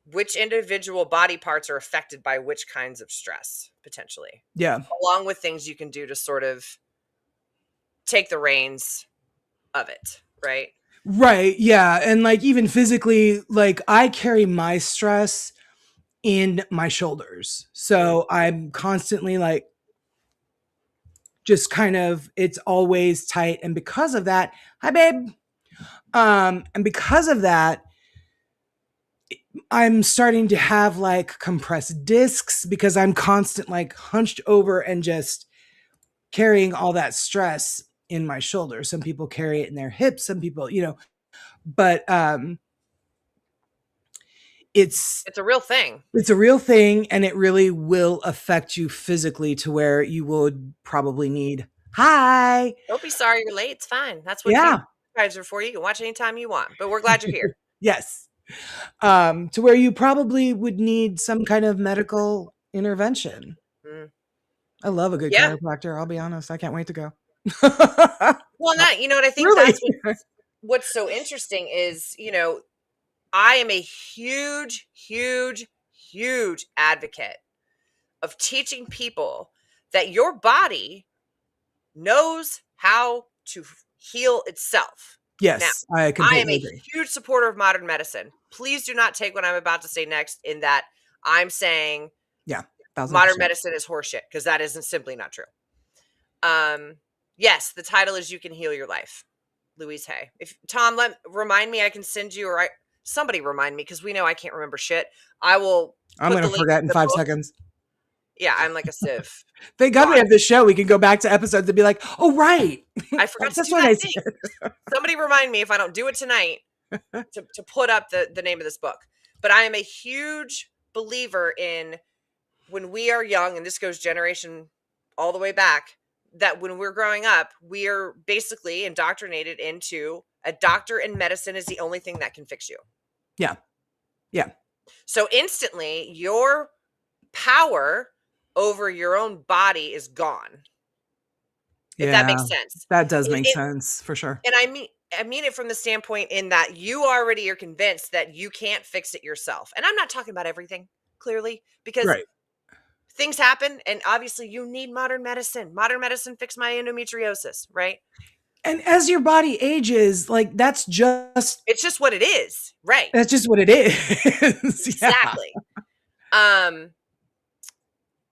which individual body parts are affected by which kinds of stress, potentially, Yeah. along with things you can do to sort of take the reins of it, right? Right. Yeah. And like even physically, like I carry my stress in my shoulders. Mm. So I'm constantly like just kind of it's always tight. And because of that, hi babe. And because of that, I'm starting to have like compressed discs because I'm constant like hunched over and just carrying all that stress in my shoulders. Some people carry it in their hips, some people, but it's It's a real thing. it's a real thing and it really will affect you physically to where you would probably need hi. Don't be sorry you're late. It's fine. That's what these Yeah. guys are for. You can watch anytime you want, but we're glad you're here. Yes. To where you probably would need some kind of medical intervention. Mm. I love a good Yeah. chiropractor. I'll be honest. I can't wait to go. Well, what I think Really? that's what's so interesting is, I am a huge, huge, huge advocate of teaching people that your body knows how to heal itself. Now, Yes, I I am completely a agree. huge supporter of modern medicine. Please do not take what I'm about to say next in that I'm saying Yeah, modern 1000%. medicine is horseshit, because that isn't simply not true. Yes, the title is You Can Heal Your Life. Louise Hay. If Tom, remind me, I can send you, or somebody remind me, because we know I can't remember shit. I will I'm put gonna the link forget to in the 5 book. seconds. Yeah, I'm like a sieve. Thank God we God, have this show. We can go back to episodes and be like, "Oh, right. I forgot to That's do what that I thing. said." Somebody remind me if I don't do it tonight to put up the name of this book. But I am a huge believer in, when we are young, and this goes generation all the way back, that when we're growing up, we are basically indoctrinated into a doctor and medicine is the only thing that can fix you. Yeah. Yeah. So instantly, your power over your own body is gone. If that Yeah. makes sense. That does make It, sense for sure. and I mean it from the standpoint in that you already are convinced that you can't fix it yourself. And I'm not talking about everything, clearly, because Right. things happen, and obviously you need modern medicine. Modern medicine fixed my endometriosis, right? And as your body ages, like It's just what it is, right? that's just what it is. Yeah. Exactly. Um,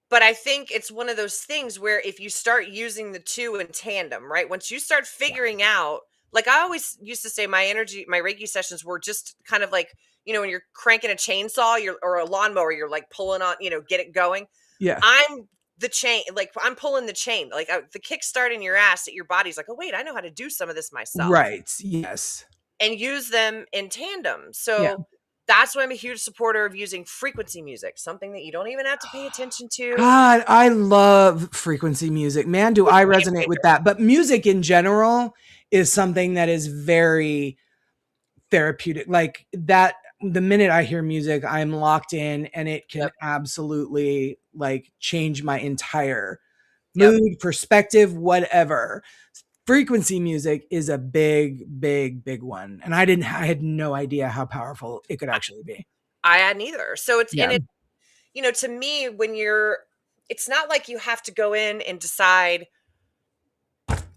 but I think it's one of those things where if you start using the two in tandem, right? Once you start figuring out, like I always used to say, my Reiki sessions were just kind of like, when you're cranking a chainsaw, or a lawnmower, you're like pulling on, get it going. Yeah. I'm the chain, like I'm pulling the chain, like the kickstart in your ass that your body's like, oh wait, I know how to do some of this myself, Right. Yes. and use them in tandem. Yeah. So that's why I'm a huge supporter of using frequency music, something that you don't even have to pay attention to. God, I love frequency music. Man, do I Game resonate with changer. that. But music in general is something that is very therapeutic. Like that, the minute I hear music, I'm locked in and it can Yep. absolutely like change my entire Yep. mood, perspective, whatever. Frequency music is a big, big, big one. And I had no idea how powerful it could actually be. I hadn't either. So Yeah. to me, it's not like you have to go in and decide,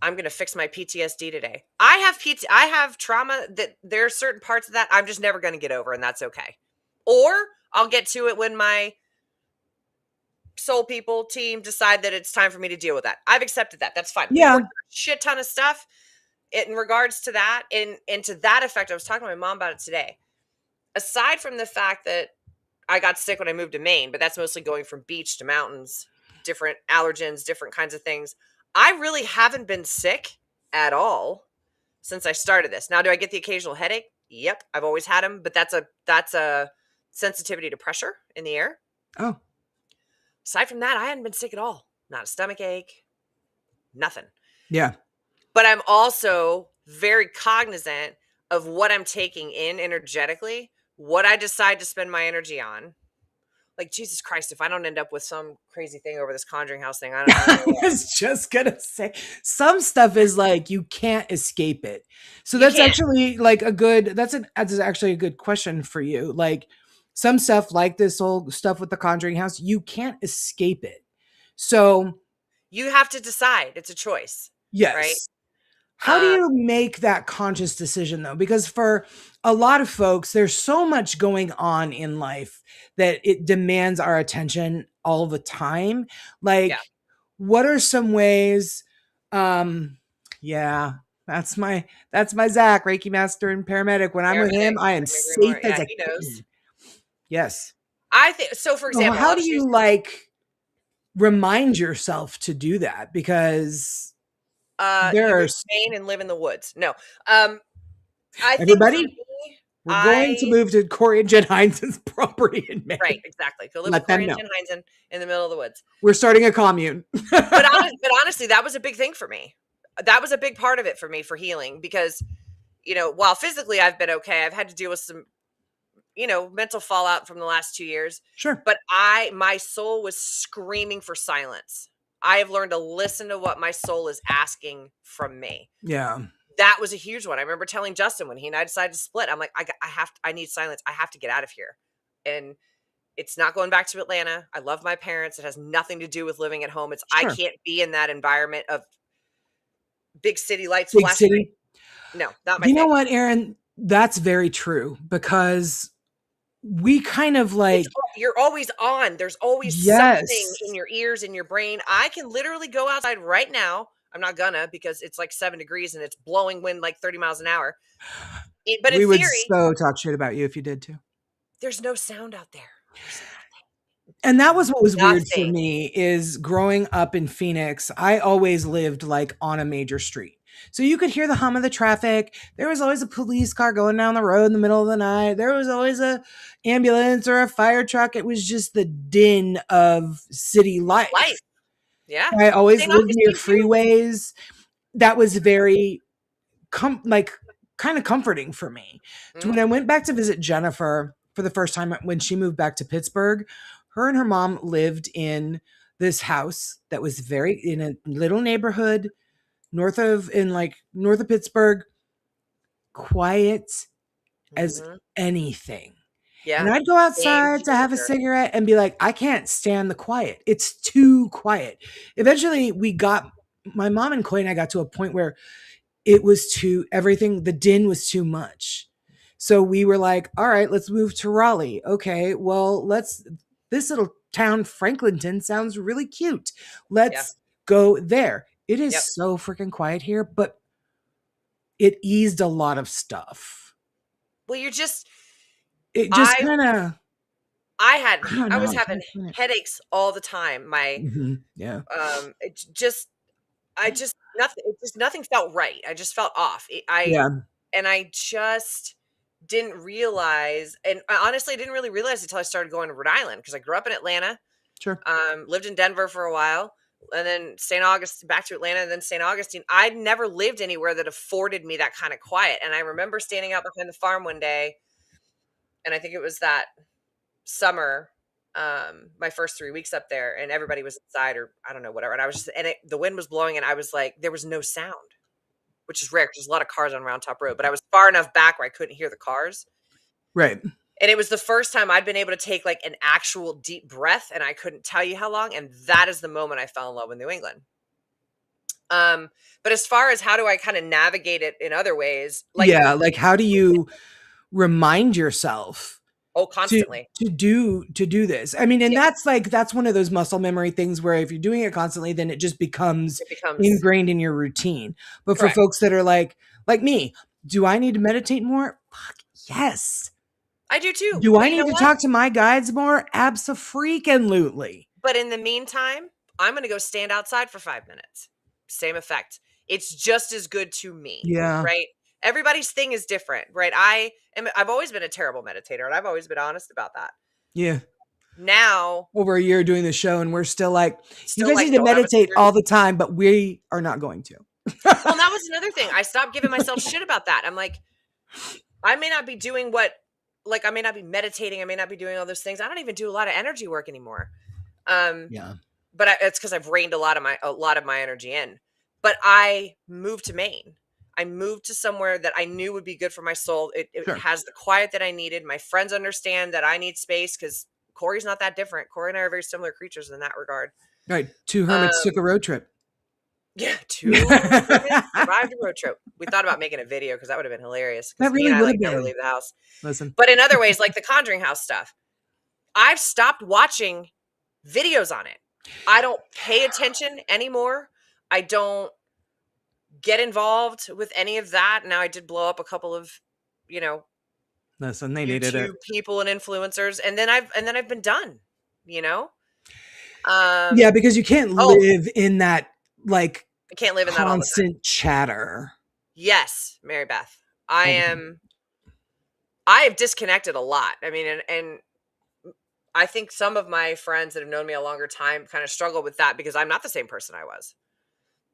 I'm going to fix my PTSD today. I have trauma that there are certain parts of that I'm just never going to get over, and that's okay. Or I'll get to it when my soul people team decide that it's time for me to deal with that. I've accepted that. That's fine. Yeah. We've worked on a shit ton of stuff in regards to that, and to that effect. I was talking to my mom about it today. Aside from the fact that I got sick when I moved to Maine, but that's mostly going from beach to mountains, different allergens, different kinds of things. I really haven't been sick at all since I started this. Now, do I get the occasional headache? Yep, I've always had them, but that's a sensitivity to pressure in the air. Oh. Aside from that, I hadn't been sick at all. not a stomach ache, nothing. Yeah. But I'm also very cognizant of what I'm taking in energetically, what I decide to spend my energy on. Like, Jesus Christ, if I don't end up with some crazy thing over this Conjuring House thing, I don't I know what. was just gonna say some stuff is like you can't escape it. So You that's can't. actually like that's actually a good question for you. Like some stuff like this whole stuff with the Conjuring House, you can't escape it. So You have to decide. It's a choice, right? yes. How do Um, you make that conscious decision though? Because for a lot of folks, there's so much going on in life that it demands our attention all the time. yeah. Like, what are some ways? Um, yeah, that's my Zach, Reiki master and paramedic. When I'm with Paramedic, him, I am couldn't agree more. safe Yeah, as a he knows. kitten. Yes. I think so. For So example, how I'll do just use you like remind yourself to do that? Because you move there's to Maine and live in the woods. No, um, I think for everybody. me, We're going to move to Corey and Jen Heinz's property in right, Maine. exactly. Go live with Let them Corey and know. Jen Heinzen in the middle of the woods. We're starting a commune. But honestly, that was a big thing for me. That was a big part of it for me for healing because, while physically I've been okay, I've had to deal with some, mental fallout from the last 2 years. Sure. But my soul was screaming for silence. I have learned to listen to what my soul is asking from me. Yeah. That was a huge one. I remember telling Justin when he and I decided to split, I'm like, I need silence. I have to get out of here. And it's not going back to Atlanta. I love my parents. It has nothing to do with living at home. I Sure. can't be in that environment of big city lights Big flashing. city. No, not my You know thing. what, Erin? That's very true because we kind of like, You're always on. There's always something in yes, your ears, in your brain. I can literally go outside right now. I'm not gonna because it's like 7 degrees and it's blowing wind like 30 miles an hour. But in we would theory, so talk shit about you if you did too. there's no sound out there. There's And that was what was weird for nothing. me is growing up in Phoenix, I always lived like on a major street. So you could hear the hum of the traffic. There was always a police car going down the road in the middle of the night. There was always a ambulance or a fire truck. It was just the din of city Life. life. Yeah. I always St. lived near Augustine too. freeways. That was very kind of comforting for me. So when I went back to visit Jennifer for the first time when she moved back to Pittsburgh, her and her mom lived in this house that was in a little neighborhood north of Pittsburgh, quiet as Mhm. anything. And Yeah. I'd go Same outside to have a here. cigarette and be like, I can't stand the quiet. It's too quiet. Eventually, my mom and Coy and I got to a point where it was the din was too much. So we were like, all right, let's move to Raleigh. Okay, well, this little town, Franklinton, sounds really cute. Let's go there. It is Yep. so freaking quiet here, but it eased a lot of stuff. Well, It just I kind of, I was having headaches all the time. yeah. Nothing felt right. I just felt off. Yeah. I just didn't realize, and I honestly didn't really realize until I started going to Rhode Island because I grew up in Atlanta, Sure. lived in Denver for a while, and then St. Augustine, back to Atlanta, and then St. Augustine. I'd never lived anywhere that afforded me that kind of quiet. And I remember standing out behind the farm one day, and I think it was that summer, my first 3 weeks up there, and everybody was inside or I don't know, whatever. And I was just, the wind was blowing, and I was like, there was no sound, which is rare because there's a lot of cars on Round Top Road, but I was far enough back where I couldn't hear the cars. Right. And it was the first time I'd been able to take like an actual deep breath, and I couldn't tell you how long. And that is the moment I fell in love with New England. But as far as how do I kind of navigate it in other ways, like how do you remind yourself constantly to do this? I mean, and that's one of those muscle memory things where if you're doing it constantly, then it just becomes ingrained in your routine. But correct. for folks that are like me, do I need to meditate more? Fuck yes. I do too. Do I need to talk to my guides more? Abso-freaking-lutely. But in the meantime, I'm going to go stand outside for 5 minutes. Same effect. It's just as good to me. Yeah. Right. Everybody's thing is different, right? I've always been a terrible meditator, and I've always been honest about that. Yeah. now over a year doing the show, and we're still like, you still guys like need to don't have a meditate clear. all the time, but we are not going to. Well, that was another thing. I stopped giving myself shit about that. I'm like, I may not be doing what, like, I may not be meditating. I may not be doing all those things. I don't even do a lot of energy work anymore. Yeah. But it's because I've reined a lot of my energy in. But I moved to Maine. I moved to somewhere that I knew would be good for my soul. It Sure. has the quiet that I needed. My friends understand that I need space because Corey's not that different. Corey and I are very similar creatures in that regard. Right. 2 hermits took a road trip. Yeah, 2 hermits survived a road trip. We thought about making a video because that would have been hilarious. That Because me really and I would like have never been. leave the house. Listen. But in other ways, like the Conjuring House stuff, I've stopped watching videos on it. I don't pay attention anymore. I don't get involved with any of that. Now I did blow up a couple of, Listen, they needed it. YouTube people and influencers, and then I've been done, Yeah, because you can't live in that like I can't live in that all the time. constant chatter. Yes, Mary Beth. I have disconnected a lot. I mean, and I think some of my friends that have known me a longer time kind of struggle with that because I'm not the same person I was.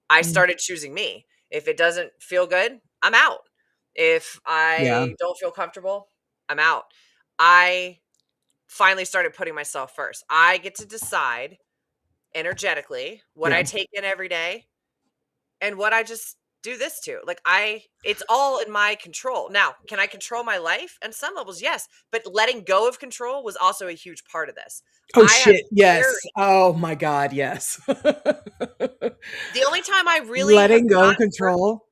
I started choosing me. If it doesn't feel good, I'm out. If I don't feel comfortable, I'm out. I finally started putting myself first. I get to decide energetically what I take in every day and what I just do this to. Like it's all in my control. Now, can I control my life? On some levels, yes. But letting go of control was also a huge part of this. Oh shit, yes. Oh my God, yes. The only time I really letting go of control,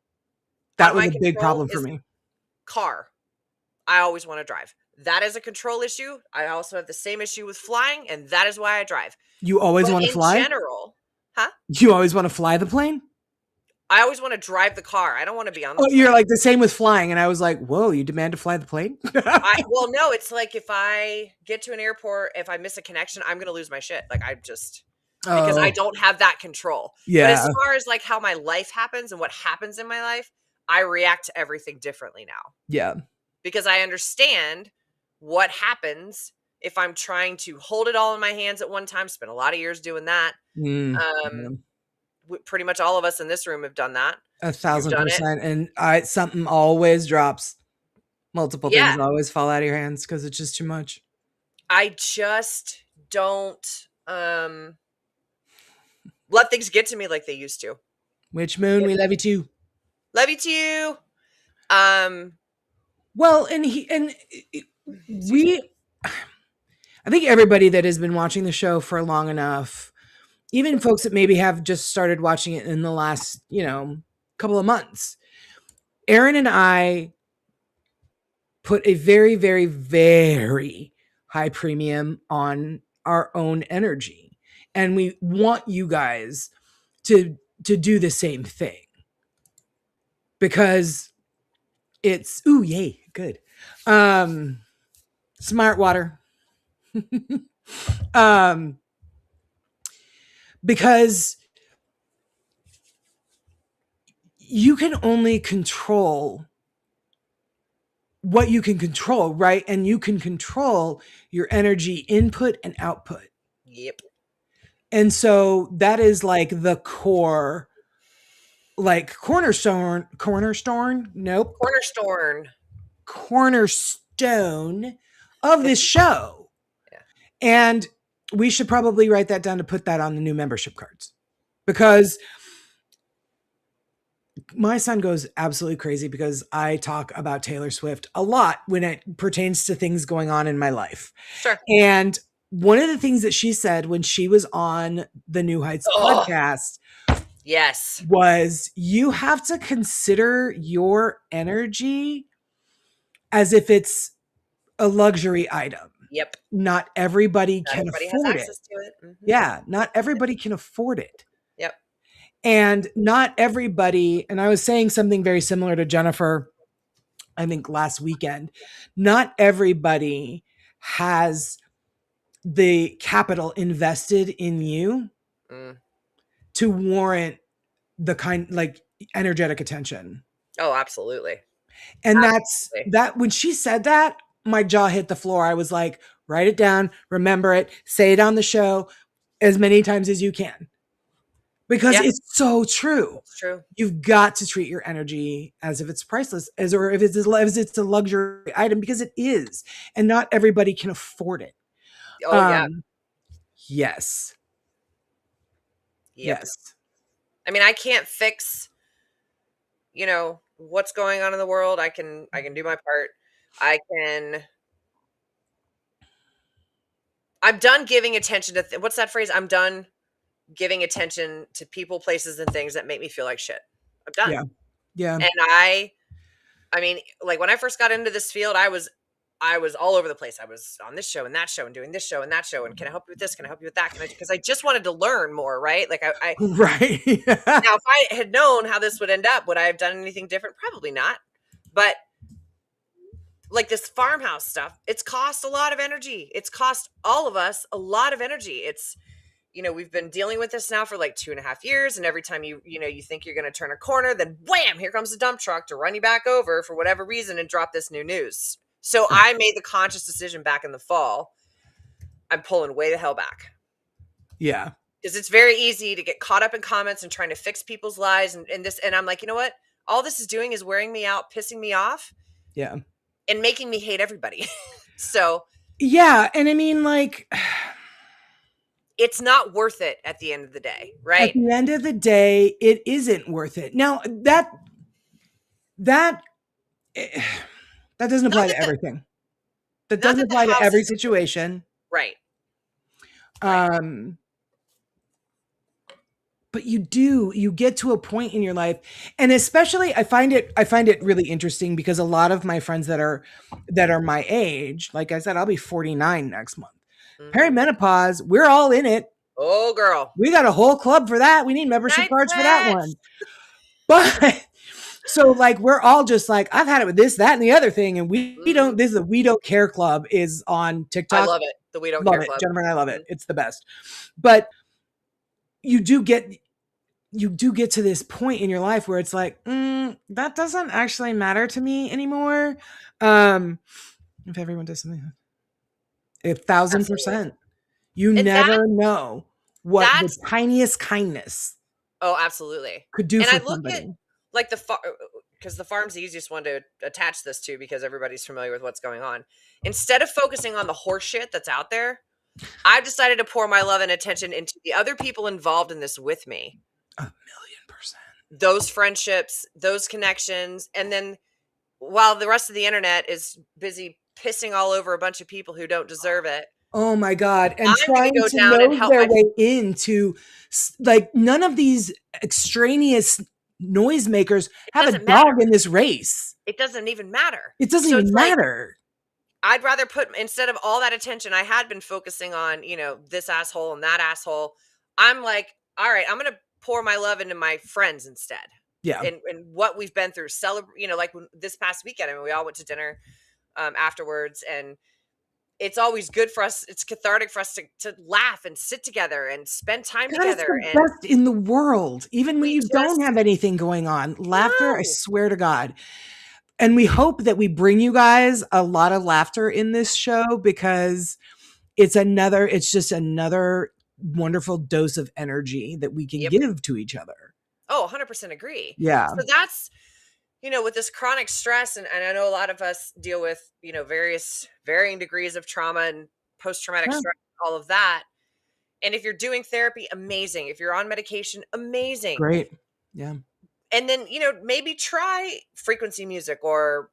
that was a big problem for me. Car. I always want to drive. That is a control issue. I also have the same issue with flying, and that is why I drive. You always want to fly? In general, huh? You always want to fly the plane? I always want to drive the car. I don't want to be on the plane. You're like the same with flying. And I was like, whoa, you demand to fly the plane? Well, no, it's like if I get to an airport, if I miss a connection, I'm going to lose my shit. Like because I don't have that control. Yeah. But as far as like how my life happens and what happens in my life, I react to everything differently now. Yeah. Because I understand what happens if I'm trying to hold it all in my hands at one time. Spent a lot of years doing that. Pretty much all of us in this room have done that. 1,000%. And something always drops. Multiple things always fall out of your hands because it's just too much. I just don't let things get to me like they used to. Witch Moon, we love you too. Love you too. Well, I think everybody that has been watching the show for long enough, even folks that maybe have just started watching it in the last, couple of months, Erin and I put a very, very, very high premium on our own energy. And we want you guys to do the same thing. Because it's, ooh, yay, good. Smart water. Because you can only control what you can control, right? And you can control your energy input and output. Yep. And so that is like the core, like cornerstone. Nope. Cornerstone of this show. Yeah. And we should probably write that down to put that on the new membership cards, because my son goes absolutely crazy because I talk about Taylor Swift a lot when it pertains to things going on in my life. Sure. And one of the things that she said when she was on the New Heights podcast was, you have to consider your energy as if it's a luxury item. Yep. Not everybody can afford it. To it. Mm-hmm. Yeah. Not everybody can afford it. Yep. And not everybody, and I was saying something very similar to Jennifer, I think last weekend, not everybody has the capital invested in you to warrant the kind, like, energetic attention. Oh, absolutely. And that's that when she said that, my jaw hit the floor. I was like, Write it down, remember it, say it on the show as many times as you can. Because it's so true. It's true. You've got to treat your energy as if it's priceless, or if it's a luxury item, because it is, and not everybody can afford it. Oh yeah. Yes. Yep. Yes. I mean, I can't fix, what's going on in the world. I can do my part. I'm done giving attention to what's that phrase? I'm done giving attention to people, places, and things that make me feel like shit. I'm done. Yeah. Yeah. And I mean, like when I first got into this field, I was all over the place. I was on this show and that show and doing this show and that show. And can I help you with this? Can I help you with that? Because I just wanted to learn more, right? Like right. Now, if I had known how this would end up, would I have done anything different? Probably not. But like this farmhouse stuff, it's cost a lot of energy. It's cost all of us a lot of energy. It's, we've been dealing with this now for like 2.5 years. And every time you think you're going to turn a corner, then wham, here comes the dump truck to run you back over for whatever reason and drop this new news. So I made the conscious decision back in the fall. I'm pulling way the hell back. Yeah. Because it's very easy to get caught up in comments and trying to fix people's lives and I'm like, you know what? All this is doing is wearing me out, pissing me off. Yeah. And making me hate everybody. So yeah. And I mean, like, it's not worth it at the end of the day, right? At the end of the day, it isn't worth it. Now that doesn't apply to everything. That doesn't apply to every situation. Right. But you get to a point in your life, and especially I find it really interesting because a lot of my friends that are my age, like I said, I'll be 49 next month. Mm-hmm. Perimenopause, we're all in it. Oh girl. We got a whole club for that. We need membership cards for that one. But so like we're all just like, I've had it with this, that, and the other thing, and we don't. This is the We Don't Care Club is on TikTok. I love it. The We Don't Care Club. Jennifer and I love it. It's the best. But you do get to this point in your life where it's like, that doesn't actually matter to me anymore. If everyone does something, 1,000%, you never know what the tiniest kindness. Oh, absolutely. Could do for somebody. Look at like because the farm's the easiest one to attach this to because everybody's familiar with what's going on. Instead of focusing on the horse shit that's out there, I've decided to pour my love and attention into the other people involved in this with me. 1,000,000%. Those friendships, those connections. And then while the rest of the internet is busy pissing all over a bunch of people who don't deserve it. Oh my God. And trying to know their way into, like, none of these extraneous noisemakers have a dog in this race. It doesn't even matter. It doesn't even matter. I'd rather instead of all that attention I had been focusing on, this asshole and that asshole, I'm like, all right, I'm going to pour my love into my friends instead. Yeah. And what we've been through, like this past weekend, I mean, we all went to dinner afterwards, and it's always good for us. It's cathartic for us to laugh and sit together and spend time together. It's the best in the world, even when you don't have anything going on. Laughter, I swear to God. And we hope that we bring you guys a lot of laughter in this show because it's just another wonderful dose of energy that we can give to each other. Oh, 100% agree. Yeah. So that's, with this chronic stress, and I know a lot of us deal with, various varying degrees of trauma and post-traumatic stress, all of that. And if you're doing therapy, amazing. If you're on medication, amazing. Great. Yeah. And then, maybe try frequency music or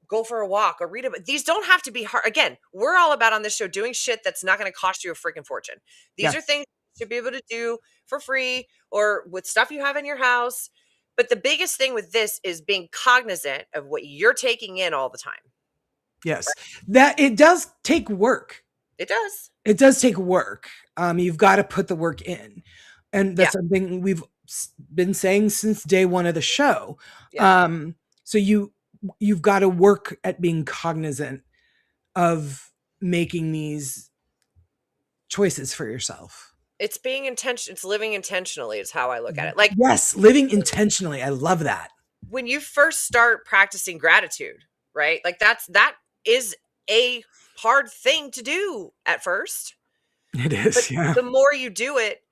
go for a walk or read it. These don't have to be hard. Again, we're all about on this show doing shit that's not going to cost you a freaking fortune. These are things you should be able to do for free or with stuff you have in your house. But the biggest thing with this is being cognizant of what you're taking in all the time. Yes. That it does take work. It does. It does take work. You've got to put the work in. And that's something we've been saying since day one of the show. Yeah. So you've got to work at being cognizant of making these choices for yourself. It's being intentional. It's living intentionally is how I look at it. Like, yes, living intentionally. I love that. When you first start practicing gratitude, right? Like that is a hard thing to do at first. It is, But yeah. the more you do it,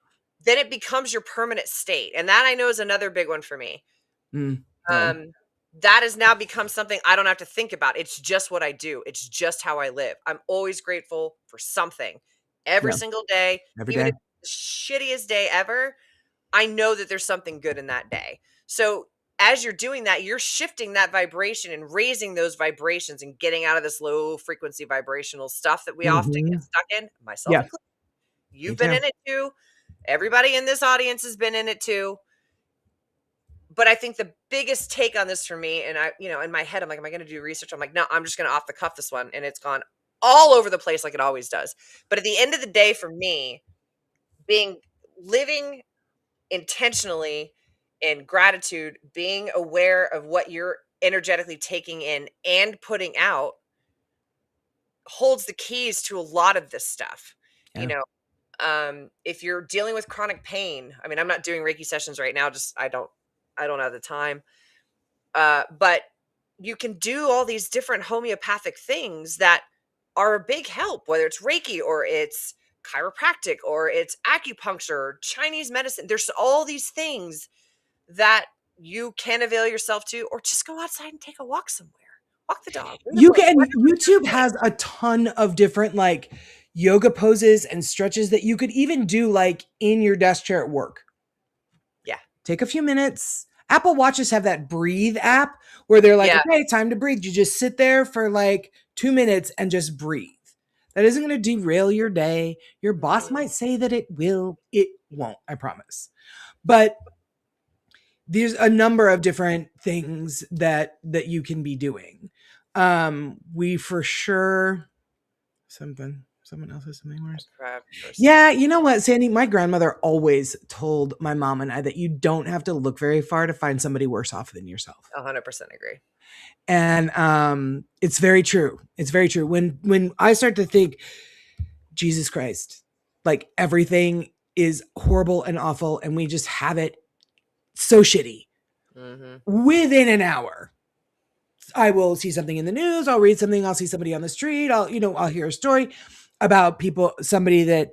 then it becomes your permanent state. And that I know is another big one for me. Yeah. That has now become something I don't have to think about. It's just what I do. It's just how I live. I'm always grateful for something every Yeah. single day, Every even day. if it's the shittiest day ever. I know that there's something good in that day. So as you're doing that, you're shifting that vibration and raising those vibrations and getting out of this low frequency vibrational stuff that we often get stuck in, myself Yeah. included. Me You've been too. in it too. Everybody in this audience has been in it too. But I think the biggest take on this for me, and I, in my head, I'm like, am I going to do research? I'm like, no, I'm just going to off the cuff this one. And it's gone all over the place like it always does. But at the end of the day, for me, living intentionally in gratitude, being aware of what you're energetically taking in and putting out holds the keys to a lot of this stuff. Yeah. If you're dealing with chronic pain, I mean, I'm not doing Reiki sessions right now, just I don't have the time. But you can do all these different homeopathic things that are a big help, whether it's Reiki or it's chiropractic or it's acupuncture or Chinese medicine. There's all these things that you can avail yourself to, or just go outside and take a walk somewhere. Walk the dog. read a You book, can, whatever you're YouTube doing. has a ton of different like yoga poses and stretches that you could even do like in your desk chair at work. Yeah. Take a few minutes. Apple Watches have that breathe app where they're like, Yeah. okay, time to breathe. You just sit there for like 2 minutes and just breathe. That isn't going to derail your day. Your boss might say that it will. It won't, I promise. But there's a number of different things that you can be doing. We for sure someone else has something worse. Yeah, you know what, Sandy? My grandmother always told my mom and I that you don't have to look very far to find somebody worse off than yourself. 100% agree. And it's very true. It's very true. When I start to think, Jesus Christ, like everything is horrible and awful, and we just have it so shitty. Within an hour, I will see something in the news. I'll read something. I'll see somebody on the street. I'll hear a story about somebody that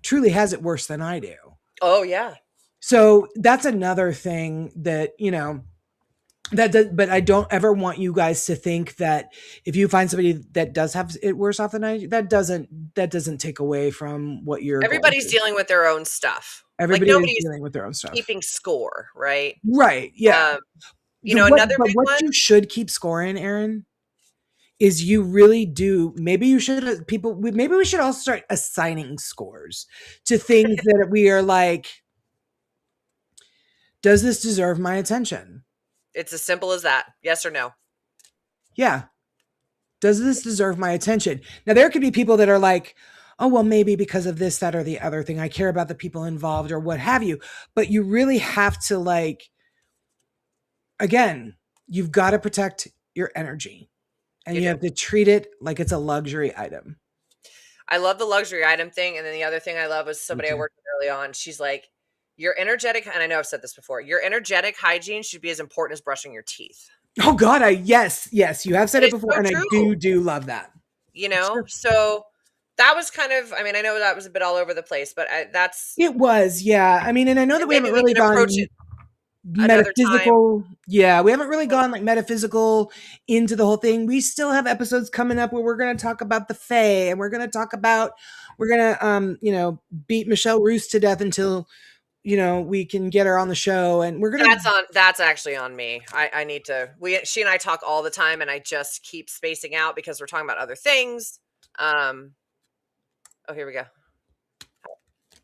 truly has it worse than I do. Oh yeah. So that's another thing that, but I don't ever want you guys to think that if you find somebody that does have it worse off than I do, that doesn't take away from what you're Everybody's dealing with their own stuff. Everybody is dealing with their own stuff. Keeping score, right? Right. Yeah. Another big what one you should keep score in, Erin, is you really do. Maybe you should maybe we should all start assigning scores to things that we are like, does this deserve my attention? It's as simple as that. Yes or no? Yeah. Does this deserve my attention? Now, there could be people that are like, oh, well, maybe because of this, that, or the other thing. I care about the people involved or what have you. But you really have to again, you've got to protect your energy. And you have to treat it like it's a luxury item. I love the luxury item thing. And then the other thing I love was somebody I worked with early on. She's like, your energetic, and I know I've said this before, your energetic hygiene should be as important as brushing your teeth. Oh God, yes, you have said it before, and I do love that. So that was kind of, I mean, I know that was a bit all over the place, but it was, yeah. I mean, and I know that we haven't really gone metaphysical. Yeah, we haven't really gone like metaphysical into the whole thing. We still have episodes coming up where we're going to talk about the Fae, and we're going to beat Michelle Roos to death until we can get her on the show, and we're gonna. That's actually on me. I need to. She and I talk all the time, and I just keep spacing out because we're talking about other things. Oh, here we go.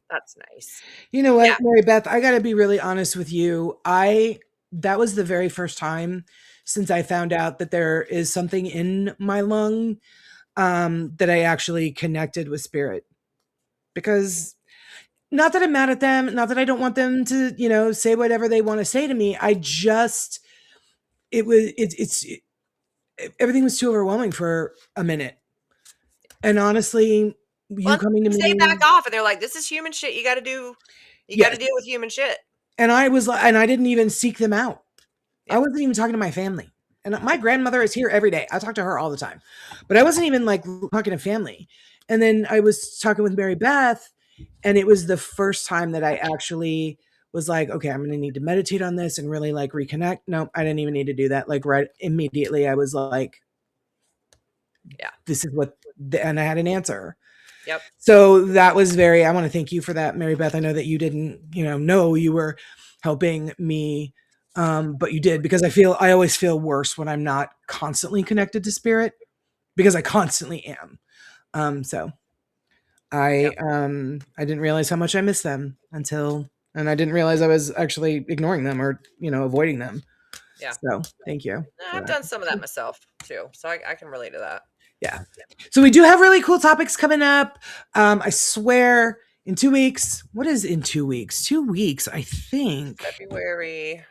That's nice. You know what, yeah. Mary Beth, I got to be really honest with you. That was the very first time since I found out that there is something in my lung that I actually connected with spirit, because. Not that I'm mad at them, not that I don't want them to, say whatever they want to say to me. I just, everything was too overwhelming for a minute. And honestly, coming to me. They back off and they're like, this is human shit. You got to deal with human shit. And I didn't even seek them out. Yeah. I wasn't even talking to my family. And my grandmother is here every day. I talk to her all the time, but I wasn't even like talking to family. And then I was talking with Mary Beth, and it was the first time that I actually was like, okay, I'm going to need to meditate on this and really like reconnect. No, I didn't even need to do that. Like right immediately, I was like, Yeah. this is what, and I had an answer. Yep. So that was very, I want to thank you for that, Mary Beth. I know that you didn't, know you were helping me. But you did, because I always feel worse when I'm not constantly connected to spirit, because I constantly am. So I didn't realize how much I missed them and I didn't realize I was actually ignoring them or, avoiding them. Yeah. So thank you. I've done some of that myself too. So I can relate to that. Yeah. So we do have really cool topics coming up. I swear in 2 weeks, what is in 2 weeks? 2 weeks, I think. February.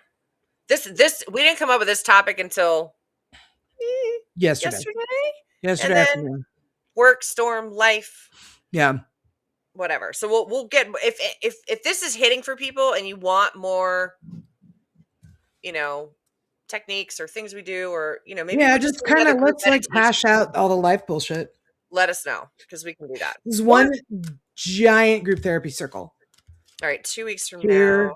This we didn't come up with this topic until Yesterday and then afternoon. Work, storm, life. Yeah. Whatever. So we'll get, if this is hitting for people and you want more, techniques or things we do, or maybe just kind of let's like hash out all the life bullshit. Let us know, because we can do that. This is one giant group therapy circle. All right, 2 weeks from Here now,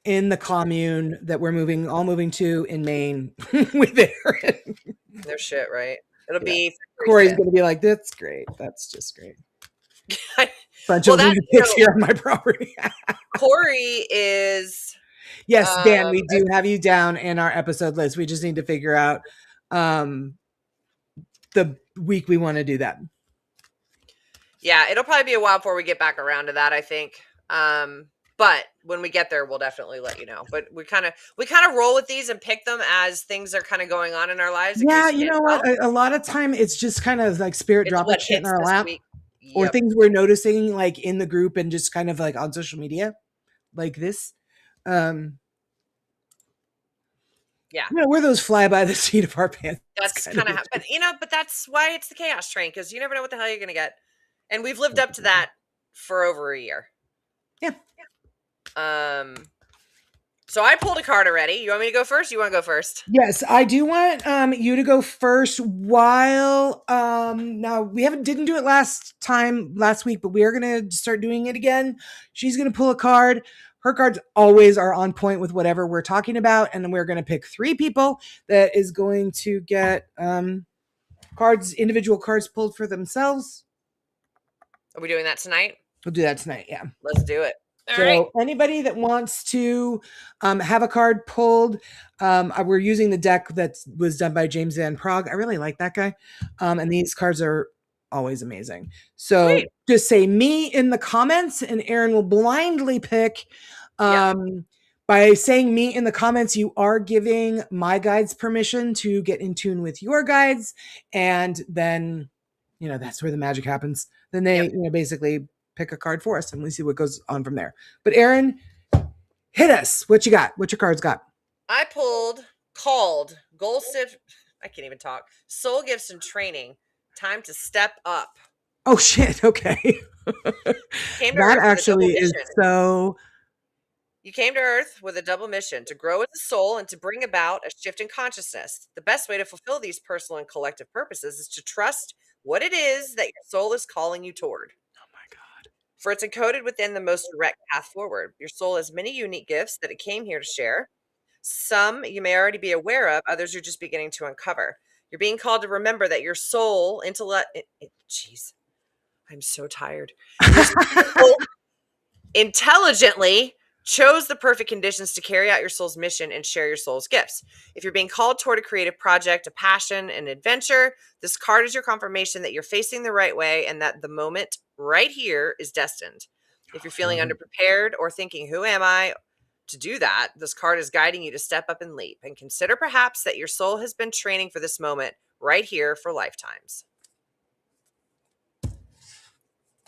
in the commune that we're moving to in Maine with Erin. No shit, right? It'll be Corey's gonna be like, that's great. That's just great. Bunch Well, of lunatics here on my property. Corey is Yes, Dan, we do have you down in our episode list. We just need to figure out the week we want to do that. Yeah, it'll probably be a while before we get back around to that, I think. But when we get there, we'll definitely let you know. But we kind of roll with these and pick them as things are kind of going on in our lives. Yeah, you know what? A lot of time it's just kind of like spirit dropping shit in our lap. Yep. Or things we're noticing like in the group and just kind of like on social media like this. Yeah. We're those fly by the seat of our pants. That's kind of, but that's why it's the chaos train, because you never know what the hell you're going to get. And we've lived up to that for over a year. Yeah. So I pulled a card already. You want me to go first? You want to go first? Yes, I do want you to go first. While now we didn't do it last week, but we are gonna start doing it again. She's gonna pull a card. Her cards always are on point with whatever we're talking about, and then we're gonna pick 3 people that is going to get individual cards pulled for themselves. Are we doing that tonight? We'll do that tonight. Yeah, let's do it. All right. Anybody that wants to have a card pulled, we're using the deck that was done by James Van Prague. I really like that guy. And these cards are always amazing. So just say me in the comments and Erin will blindly pick. By saying me in the comments, you are giving my guides permission to get in tune with your guides. And then, that's where the magic happens. Then they, basically pick a card for us and we see what goes on from there. But Erin, hit us. What you got? What your cards got? I called Goal Shift. I can't even talk. Soul Gifts and Training. Time to step up. Oh shit. Okay. That actually is so. You came to Earth with a double mission: to grow as a soul and to bring about a shift in consciousness. The best way to fulfill these personal and collective purposes is to trust what it is that your soul is calling you toward. For it's encoded within the most direct path forward. Your soul has many unique gifts that it came here to share. Some you may already be aware of, others you're just beginning to uncover. You're being called to remember that your soul, jeez, I'm so tired. Your soul intelligently chose the perfect conditions to carry out your soul's mission and share your soul's gifts. If you're being called toward a creative project, a passion, an adventure, this card is your confirmation that you're facing the right way and that the moment right here is destined. If you're feeling underprepared or thinking, who am I to do that? This card is guiding you to step up and leap, and consider perhaps that your soul has been training for this moment right here for lifetimes.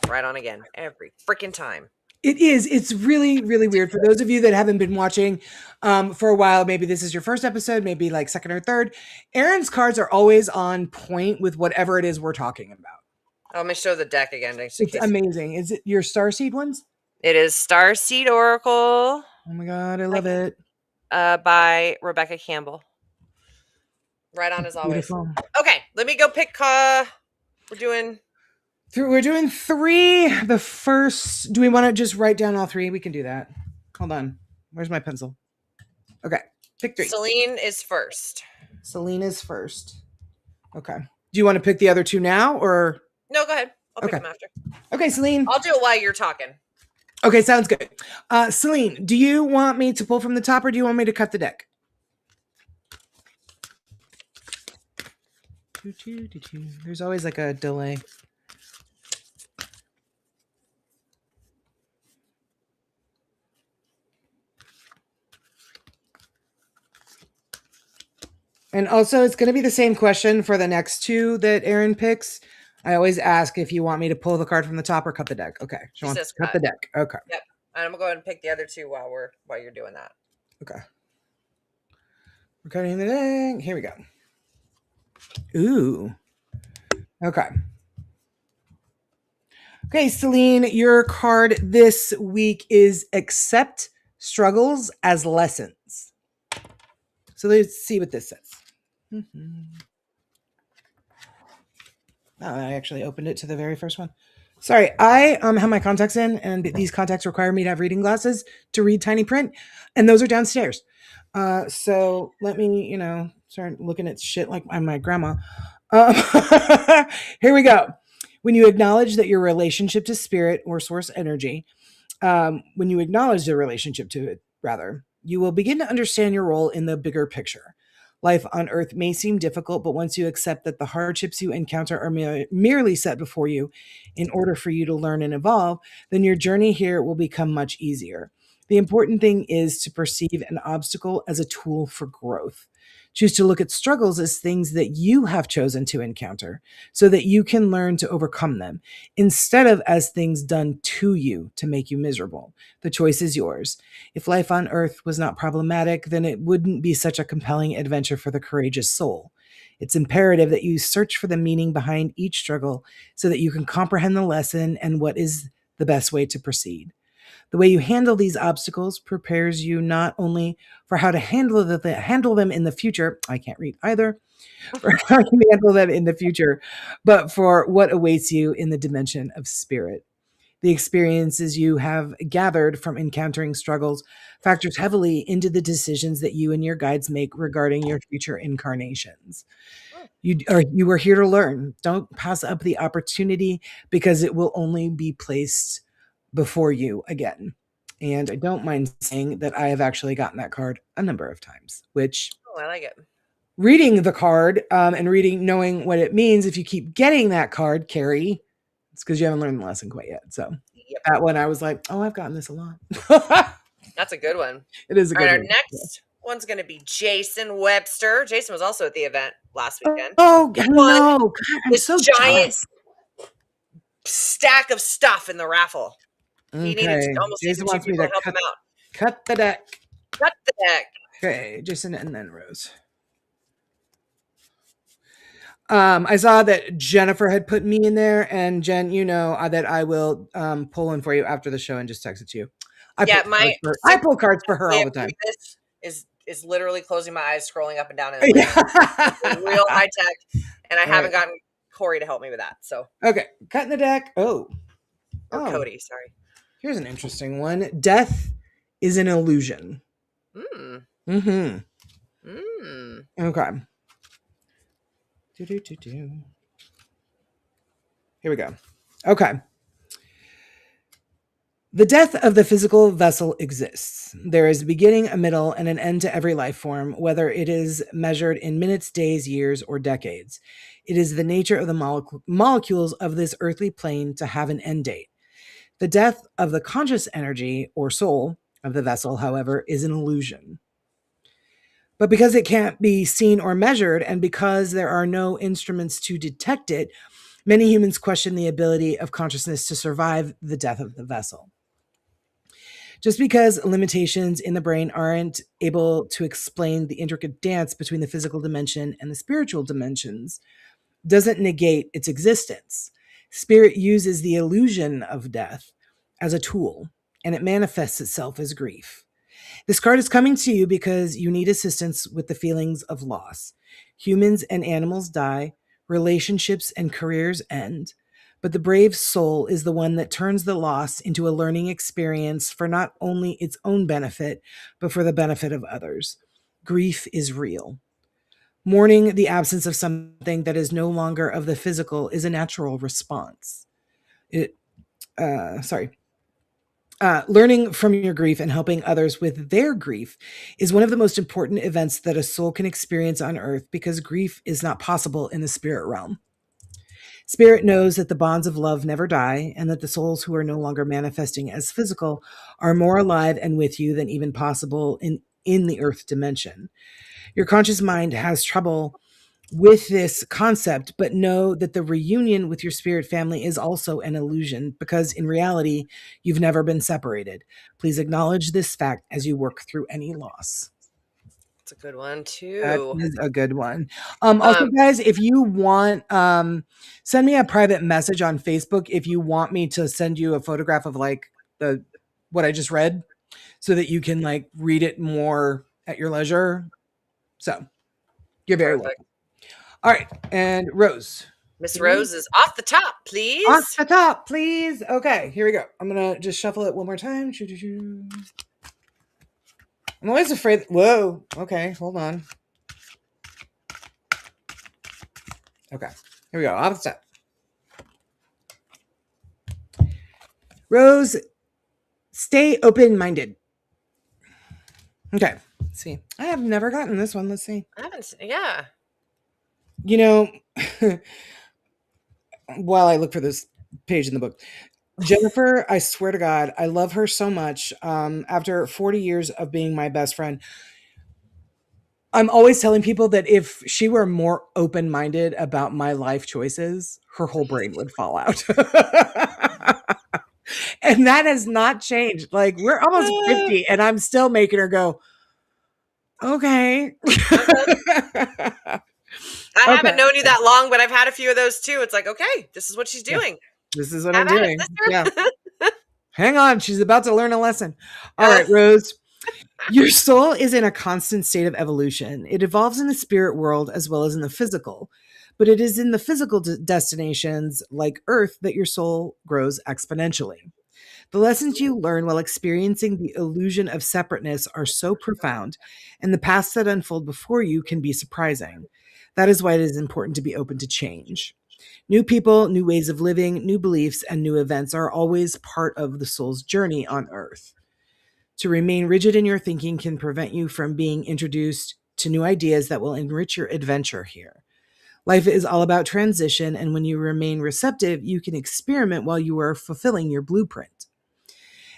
Right on again, every freaking time. It is. It's really, really weird. For those of you that haven't been watching for a while, maybe this is your first episode, maybe like second or third. Erin's cards are always on point with whatever it is we're talking about. Let me show the deck again. It's amazing. Is it your Starseed ones? It is Starseed Oracle. Oh my God, I love it. By Rebecca Campbell. Right on as always. Beautiful. Okay, let me go pick. We're doing. We're doing 3. The first. Do we want to just write down all 3? We can do that. Hold on. Where's my pencil? Okay. Pick 3. Celine is first. Celine is first. Okay. Do you want to pick the other 2 now or? No, go ahead. I'll pick Okay. them after. Okay, Celine. I'll do it while you're talking. Okay, sounds good. Celine, do you want me to pull from the top or do you want me to cut the deck? There's always like a delay. And also, it's going to be the same question for the next 2 that Erin picks. I always ask if you want me to pull the card from the top or cut the deck. Okay. She wants to cut the deck. Okay. Yep. And I'm going to go ahead and pick the other 2 while you're doing that. Okay. We're cutting the deck. Here we go. Ooh. Okay. Okay, Celine, your card this week is Accept Struggles as Lessons. So let's see what this says. Oh, I actually opened it to the very first one. Sorry, I have my contacts in, and these contacts require me to have reading glasses to read tiny print, and those are downstairs. So let me, start looking at shit like I'm my grandma. Here we go. When you acknowledge that your relationship to spirit or source energy, when you acknowledge the relationship to it, rather, you will begin to understand your role in the bigger picture. Life on Earth may seem difficult, but once you accept that the hardships you encounter are merely set before you in order for you to learn and evolve, then your journey here will become much easier. The important thing is to perceive an obstacle as a tool for growth. Choose to look at struggles as things that you have chosen to encounter so that you can learn to overcome them instead of as things done to you to make you miserable. The choice is yours. If life on Earth was not problematic, then it wouldn't be such a compelling adventure for the courageous soul. It's imperative that you search for the meaning behind each struggle so that you can comprehend the lesson and what is the best way to proceed. The way you handle these obstacles prepares you not only for how to handle them in the future, I can't read either, or how you handle them in the future, but for what awaits you in the dimension of spirit. The experiences you have gathered from encountering struggles factors heavily into the decisions that you and your guides make regarding your future incarnations. You are here to learn. Don't pass up the opportunity because it will only be placed before you again. And I don't mind saying that I have actually gotten that card a number of times, which I like it. Reading the card and knowing what it means, if you keep getting that card, Carrie, it's because you haven't learned the lesson quite yet. So that one, I was like, oh, I've gotten this a lot. That's a good one. It is a good one. Our next one's going to be Jason Webster. Jason was also at the event last weekend. Oh, no. God, I'm so giant stack of stuff in the raffle. Okay. He needed to almost Jason wants me to help him out. Cut the deck. Cut the deck. Okay, Jason and then Rose. I saw that Jennifer had put me in there, and Jen, you know that I will pull in for you after the show and just text it to you. I pull cards for her all the time. This is literally closing my eyes, scrolling up and down, and real high tech, and I haven't gotten Corey to help me with that. So okay, cutting the deck. Oh, Cody, sorry. Here's an interesting one. Death is an illusion. Okay. Here we go. Okay. The death of the physical vessel exists. There is a beginning, a middle, and an end to every life form, whether it is measured in minutes, days, years, or decades. It is the nature of the molecules of this earthly plane to have an end date. The death of the conscious energy or soul of the vessel, however, is an illusion. But because it can't be seen or measured, and because there are no instruments to detect it, many humans question the ability of consciousness to survive the death of the vessel. Just because limitations in the brain aren't able to explain the intricate dance between the physical dimension and the spiritual dimensions doesn't negate its existence. Spirit uses the illusion of death as a tool, and it manifests itself as grief. This card is coming to you because you need assistance with the feelings of loss. Humans and animals die, relationships and careers end, but the brave soul is the one that turns the loss into a learning experience for not only its own benefit, but for the benefit of others. Grief is real. Mourning the absence of something that is no longer of the physical is a natural response. It, sorry. Learning from your grief and helping others with their grief is one of the most important events that a soul can experience on earth because grief is not possible in the spirit realm. Spirit knows that the bonds of love never die and that the souls who are no longer manifesting as physical are more alive and with you than even possible in the earth dimension. Your conscious mind has trouble with this concept, but know that the reunion with your spirit family is also an illusion because in reality, you've never been separated. Please acknowledge this fact as you work through any loss. It's a good one That too. is a good one. Also, guys, if you want, send me a private message on Facebook if you want me to send you a photograph of like what I just read, so that you can like read it more at your leisure. So you're very welcome. All right, and Rose. Miss Rose is off the top, please. Off the top, please. Okay, here we go. I'm gonna just shuffle it one more time. I'm always afraid. Whoa. Okay, hold on. Okay, here we go. Off the top. Rose, stay open-minded. Okay, let's see. I have never gotten this one. Let's see. I haven't. Yeah. You know, while I look for this page in the book, Jennifer, I swear to God, I love her so much. After 40 years of being my best friend, I'm always telling people that if she were more open-minded about my life choices, her whole brain would fall out. And that has not changed. Like, we're almost 50 and I'm still making her go, okay. I haven't known you that long, but I've had a few of those too. It's like, okay, this is what she's doing. Yeah. This is what I'm doing. Yeah. Hang on. She's about to learn a lesson. All right, Rose. Your soul is in a constant state of evolution. It evolves in the spirit world as well as in the physical. But it is in the physical destinations like Earth that your soul grows exponentially. The lessons you learn while experiencing the illusion of separateness are so profound, and the paths that unfold before you can be surprising. That is why it is important to be open to change. New people, new ways of living, new beliefs, and new events are always part of the soul's journey on Earth. To remain rigid in your thinking can prevent you from being introduced to new ideas that will enrich your adventure here. Life is all about transition, and when you remain receptive, you can experiment while you are fulfilling your blueprint.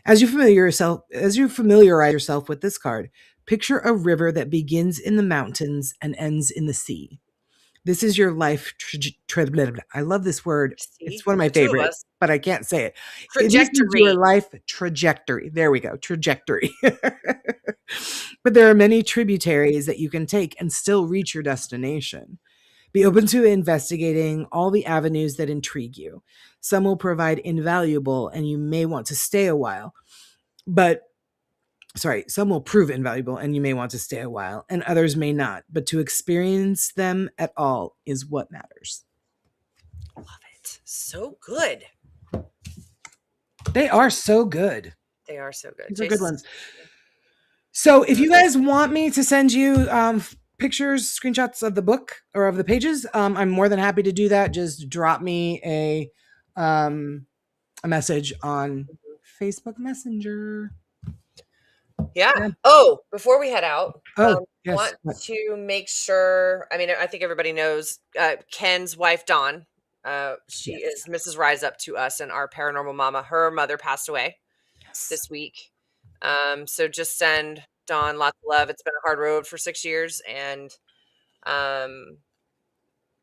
As you familiarize yourself with this card, picture a river that begins in the mountains and ends in the sea. This is your life I love this word. It's one of my favorites, but I can't say it. This is your life trajectory. There we go. Trajectory. But there are many tributaries that you can take and still reach your destination. Be open to investigating all the avenues that intrigue you. Some will provide invaluable and you may want to stay a while. Some will prove invaluable and you may want to stay a while, and others may not. But to experience them at all is what matters. Love it. So good. They are so good. They are so good. These are good ones. So if you guys want me to send you pictures, screenshots of the book or of the pages, I'm more than happy to do that. Just drop me a message on Facebook Messenger. Yeah. Oh, before we head out, yes. Want to make sure. I mean, I think everybody knows Ken's wife, Dawn. She is Mrs. Rise Up to us and our paranormal mama. Her mother passed away this week. So just send Dawn lots of love. It's been a hard road for 6 years, and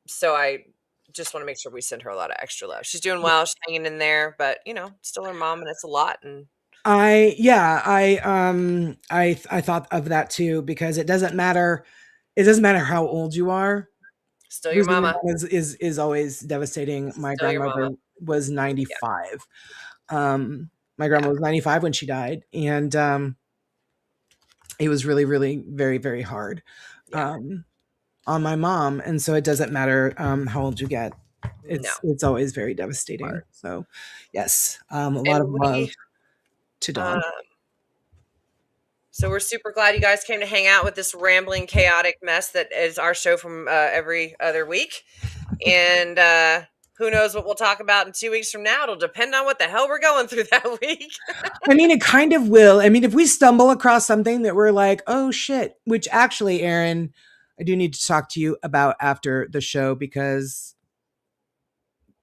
so I just want to make sure we send her a lot of extra love. She's doing well. She's hanging in there, but still her mom, and it's a lot. And I thought of that too, because it doesn't matter how old you are. Still your mama is always devastating. My grandmother was 95. My grandma was 95 when she died, and it was really, really very, very hard. on my mom, and so it doesn't matter how old you get. No. It's always very devastating. So, yes, a lot And of love to Dawn. So we're super glad you guys came to hang out with this rambling, chaotic mess that is our show from every other week. And who knows what we'll talk about in 2 weeks from now. It'll depend on what the hell we're going through that week. I mean, it kind of will. I mean, if we stumble across something that we're like, oh shit, which actually, Erin, I do need to talk to you about after the show, because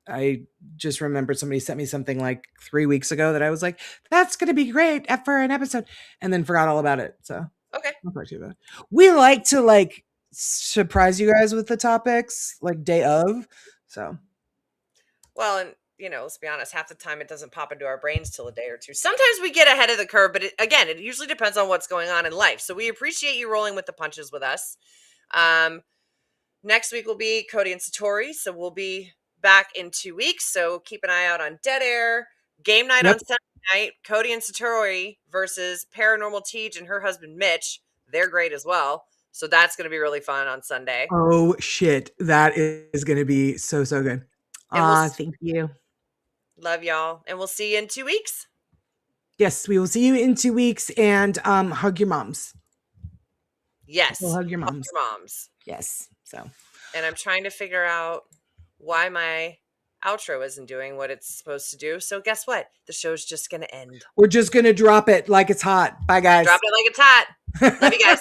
I just remembered somebody sent me something like 3 weeks ago that I was like, that's going to be great for an episode, and then forgot all about it. So Okay. I'll talk to you about it. We like to like surprise you guys with the topics like day of. So, well, and let's be honest, half the time it doesn't pop into our brains till a day or two. Sometimes we get ahead of the curve, but again, it usually depends on what's going on in life. So we appreciate you rolling with the punches with us. Next week will be Cody and Satori, so we'll be back in 2 weeks. So keep an eye out on Dead Air. Game night on Sunday night. Cody and Satori versus Paranormal Tej and her husband Mitch. They're great as well. So that's going to be really fun on Sunday. oh shit, that is going to be so good. Thank you. Love y'all, and we'll see you in 2 weeks. Yes, we will see you in 2 weeks, and hug your moms. Yes, we'll hug your moms. Hug your moms. Yes. So, and I'm trying to figure out why my outro isn't doing what it's supposed to do. So guess what? The show's just going to end. We're just going to drop it like it's hot. Bye, guys. Drop it like it's hot. Love you guys.